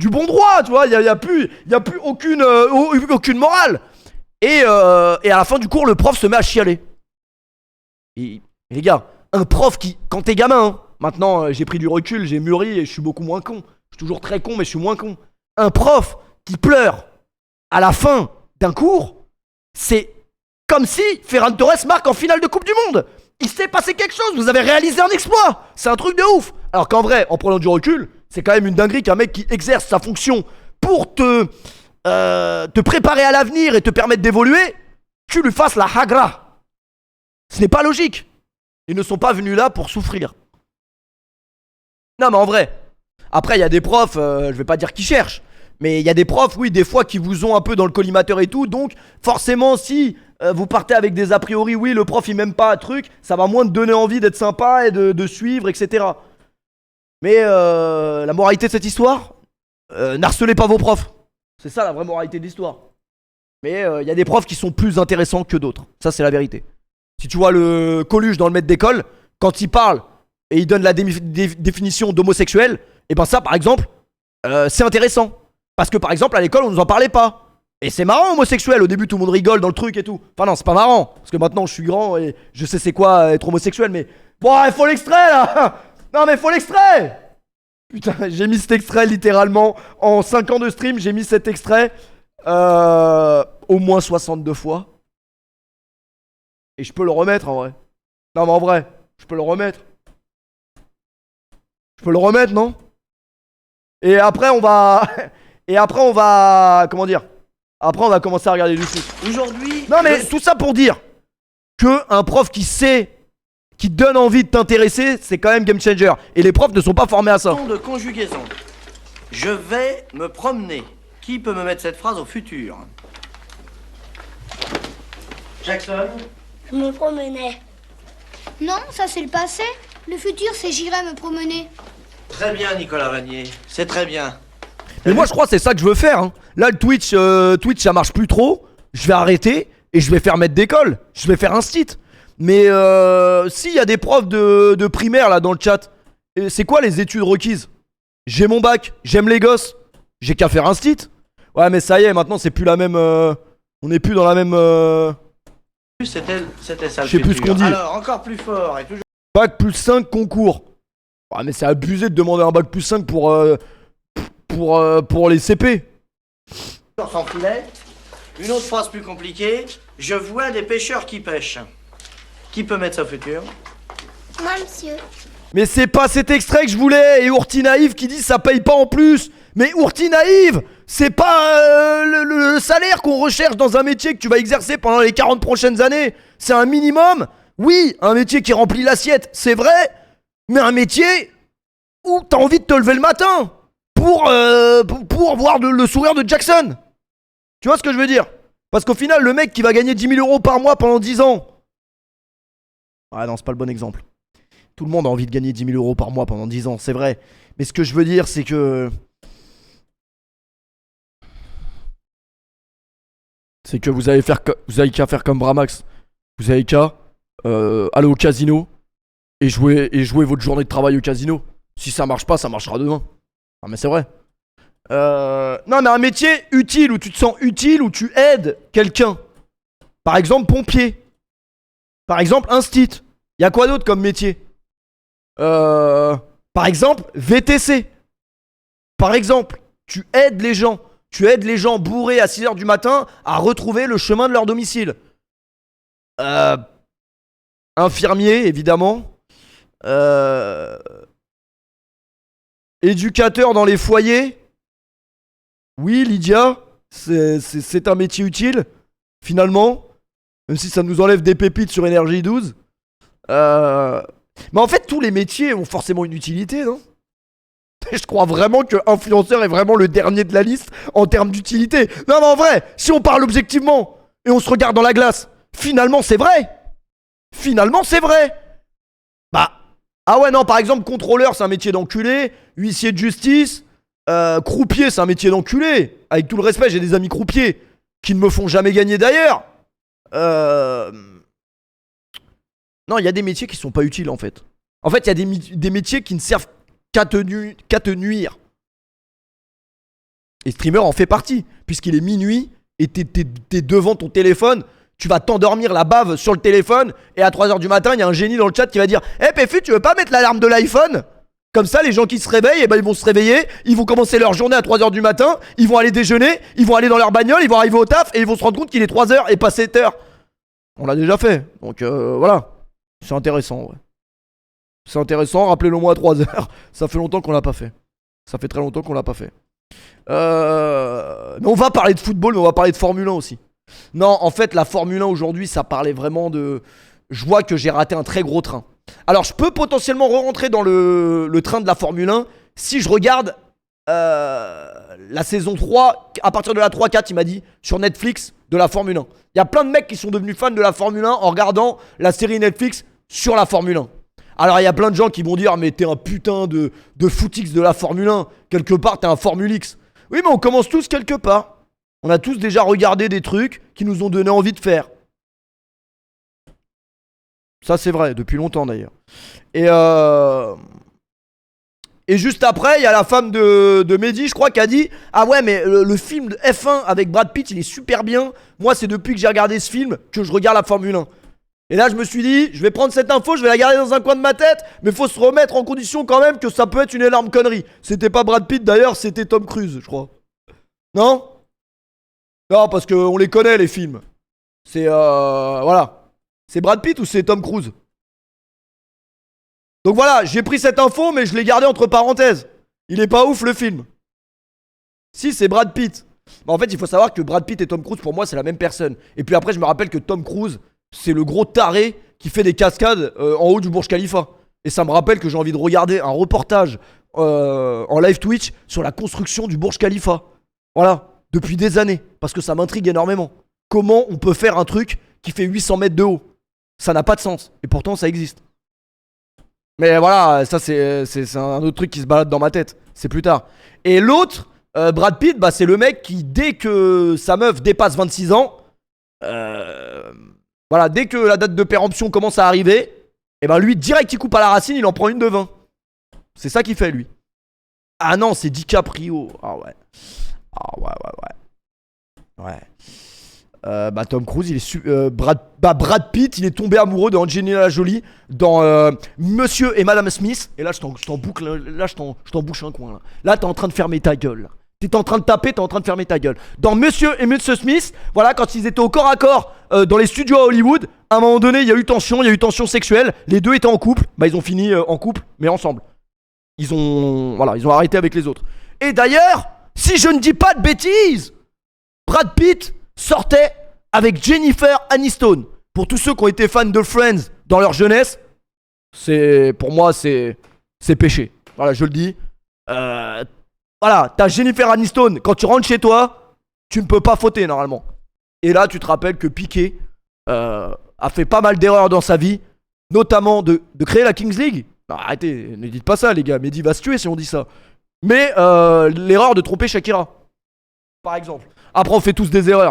bon droit, tu vois. Il y a plus aucune morale. Et à la fin du cours, le prof se met à chialer. Et les gars, un prof qui, quand t'es gamin, hein, maintenant j'ai pris du recul, j'ai mûri et je suis beaucoup moins con. Je suis toujours très con, mais je suis moins con. Un prof qui pleure à la fin d'un cours, c'est comme si Ferran Torres marque en finale de Coupe du Monde. Il s'est passé quelque chose, vous avez réalisé un exploit. C'est un truc de ouf. Alors qu'en vrai, en prenant du recul, c'est quand même une dinguerie qu'un mec qui exerce sa fonction pour te préparer à l'avenir et te permettre d'évoluer, tu lui fasses la hagra. Ce n'est pas logique. Ils ne sont pas venus là pour souffrir. Non mais en vrai, après il y a des profs, je vais pas dire qu'ils cherchent, mais il y a des profs, oui, des fois qui vous ont un peu dans le collimateur et tout. Donc forcément si vous partez avec des a priori, oui, le prof il m'aime pas, truc, ça va moins te donner envie d'être sympa et de suivre, etc. Mais la moralité de cette histoire, n'harcelez pas vos profs. C'est ça la vraie moralité de l'histoire. Mais il y a des profs qui sont plus intéressants que d'autres. Ça c'est la vérité. Si tu vois le Coluche dans le maître d'école, quand il parle et il donne la définition d'homosexuel, et ben ça par exemple, c'est intéressant. Parce que par exemple à l'école on nous en parlait pas. Et c'est marrant homosexuel, au début tout le monde rigole dans le truc et tout. Enfin non, c'est pas marrant, parce que maintenant je suis grand et je sais c'est quoi être homosexuel, mais... Bon, il faut l'extrait là. Non mais faut l'extrait. Putain, j'ai mis cet extrait littéralement. En 5 ans de stream, j'ai mis cet extrait au moins 62 fois. Et je peux le remettre en vrai. Non mais en vrai, je peux le remettre. Je peux le remettre, non? Et après on va... Comment dire? Après on va commencer à regarder du foot. Aujourd'hui... Non mais tout ça pour dire que un prof qui sait, qui donne envie de t'intéresser, c'est quand même game changer. Et les profs ne sont pas formés à ça. De conjugaison. Je vais me promener. Qui peut me mettre cette phrase au futur? Jackson? Je me promenais. Non, ça c'est le passé. Le futur c'est j'irai me promener. Très bien, Nicolas Vanier. C'est très bien. Mais moi je crois que c'est ça que je veux faire, hein. Là le Twitch ça marche plus trop. Je vais arrêter et je vais faire maître d'école. Je vais faire un site. Mais s'il y a des profs de primaire là dans le chat, c'est quoi les études requises? J'ai mon bac, j'aime les gosses, j'ai qu'à faire un site. Ouais mais ça y est, maintenant c'est plus la même... on n'est plus dans la même... C'était ça le Je sais plus ce qu'on dit. Alors, encore plus fort et toujours... Bac plus 5 concours. Ouais mais c'est abusé de demander un bac plus 5 pour pour les CP. Sans filet. Une autre phrase plus compliquée. Je vois des pêcheurs qui pêchent. Qui peut mettre ça au futur? Moi, monsieur. Mais c'est pas cet extrait que je voulais. Et Ourti Naïve qui dit ça paye pas en plus. Mais Ourti Naïve, c'est pas le salaire qu'on recherche dans un métier que tu vas exercer pendant les 40 prochaines années. C'est un minimum. Oui, un métier qui remplit l'assiette, c'est vrai. Mais un métier où t'as envie de te lever le matin pour voir le sourire de Jackson. Tu vois ce que je veux dire? Parce qu'au final, le mec qui va gagner 10 000 euros par mois pendant 10 ans. Ah non, c'est pas le bon exemple. Tout le monde a envie de gagner 10 000 euros par mois pendant 10 ans, c'est vrai. Mais ce que je veux dire, c'est que... C'est que vous avez qu'à faire comme Bramax. Vous avez qu'à aller au casino et jouer votre journée de travail au casino. Si ça marche pas, ça marchera demain. Ah mais c'est vrai. Non mais un métier utile où tu te sens utile, où tu aides quelqu'un. Par exemple pompier. Par exemple instit. Y a quoi d'autre comme métier? Par exemple VTC. Par exemple, tu aides les gens. Tu aides les gens bourrés à 6h du matin à retrouver le chemin de leur domicile. Infirmier, évidemment. Éducateur dans les foyers. Oui, Lydia, c'est un métier utile, finalement. Même si ça nous enlève des pépites sur Énergie 12. Mais en fait, tous les métiers ont forcément une utilité, non? Je crois vraiment que influenceur est vraiment le dernier de la liste en termes d'utilité. Non mais en vrai, si on parle objectivement et on se regarde dans la glace, finalement c'est vrai. Finalement c'est vrai. Bah, ah ouais non, par exemple contrôleur c'est un métier d'enculé, huissier de justice, croupier c'est un métier d'enculé. Avec tout le respect, j'ai des amis croupiers qui ne me font jamais gagner d'ailleurs. Non, il y a des métiers qui sont pas utiles en fait. En fait, il y a des métiers qui ne servent qu'à te nuire. Et streamer en fait partie, puisqu'il est minuit et t'es devant ton téléphone, tu vas t'endormir la bave sur le téléphone, et à 3h du matin, il y a un génie dans le chat qui va dire hey, Péfu, tu veux pas mettre l'alarme de l'iPhone? Comme ça, les gens qui se réveillent, eh ben, ils vont se réveiller, ils vont commencer leur journée à 3h du matin, ils vont aller déjeuner, ils vont aller dans leur bagnole, ils vont arriver au taf, et ils vont se rendre compte qu'il est 3h et pas 7h. On l'a déjà fait, donc voilà. C'est intéressant, ouais. C'est intéressant, rappelez-le moi à 3h. Ça fait longtemps qu'on l'a pas fait. Ça fait très longtemps qu'on l'a pas fait. Mais on va parler de football, mais on va parler de Formule 1 aussi. Non, en fait, la Formule 1 aujourd'hui, ça parlait vraiment de... Je vois que j'ai raté un très gros train. Alors, je peux potentiellement re-rentrer dans le train de la Formule 1 si je regarde la saison 3, à partir de la 3-4, il m'a dit, sur Netflix, de la Formule 1. Il y a plein de mecs qui sont devenus fans de la Formule 1 en regardant la série Netflix sur la Formule 1. Alors il y a plein de gens qui vont dire mais t'es un putain de footix de la Formule 1. Quelque part t'es un Formule X. Oui mais on commence tous quelque part. On a tous déjà regardé des trucs qui nous ont donné envie de faire. Ça c'est vrai, depuis longtemps d'ailleurs. Et juste après il y a la femme de Mehdi je crois qui a dit ah ouais mais le film de F1 avec Brad Pitt il est super bien. Moi c'est depuis que j'ai regardé ce film que je regarde la Formule 1. Et là je me suis dit, je vais prendre cette info, je vais la garder dans un coin de ma tête, mais faut se remettre en condition quand même que ça peut être une énorme connerie. C'était pas Brad Pitt d'ailleurs, c'était Tom Cruise, je crois. Non? Non, parce qu'on les connaît les films. C'est voilà. C'est Brad Pitt ou c'est Tom Cruise? Donc voilà, j'ai pris cette info, mais je l'ai gardée entre parenthèses. Il est pas ouf le film. Si, c'est Brad Pitt. Mais en fait, il faut savoir que Brad Pitt et Tom Cruise, pour moi, c'est la même personne. Et puis après, je me rappelle que Tom Cruise, c'est le gros taré qui fait des cascades en haut du Burj Khalifa. Et ça me rappelle que j'ai envie de regarder un reportage en live Twitch sur la construction du Burj Khalifa. Voilà, depuis des années. Parce que ça m'intrigue énormément. Comment on peut faire un truc qui fait 800 mètres de haut? Ça n'a pas de sens. Et pourtant, ça existe. Mais voilà, ça c'est un autre truc qui se balade dans ma tête. C'est plus tard. Et l'autre, Brad Pitt, bah, c'est le mec qui, dès que sa meuf dépasse 26 ans... Voilà, dès que la date de péremption commence à arriver, et ben lui, direct, il coupe à la racine, il en prend une de 20. C'est ça qu'il fait, lui. Ah non, c'est DiCaprio. Ah ouais. Ah ouais. Tom Cruise, il est Brad Pitt, il est tombé amoureux de Angelina Jolie dans Monsieur et Madame Smith. Et là, je t'en boucle, là, je t'en bouche un coin. Là, t'es en train de fermer ta gueule. Là. T'es en train de taper, t'es en train de fermer ta gueule. Dans Monsieur et Monsieur Smith, voilà, quand ils étaient au corps à corps dans les studios à Hollywood, à un moment donné, il y a eu tension sexuelle. Les deux étaient en couple, ils ont fini en couple, mais ensemble. Ils ont arrêté avec les autres. Et d'ailleurs, si je ne dis pas de bêtises, Brad Pitt sortait avec Jennifer Aniston. Pour tous ceux qui ont été fans de Friends dans leur jeunesse, pour moi, c'est péché. Voilà, je le dis. Voilà, t'as Jennifer Aniston, quand tu rentres chez toi, tu ne peux pas fauter normalement. Et là, tu te rappelles que Piqué a fait pas mal d'erreurs dans sa vie, notamment de créer la Kings League. Non, arrêtez, ne dites pas ça les gars, Mehdi va se tuer si on dit ça. Mais l'erreur de tromper Shakira, par exemple. Après, on fait tous des erreurs.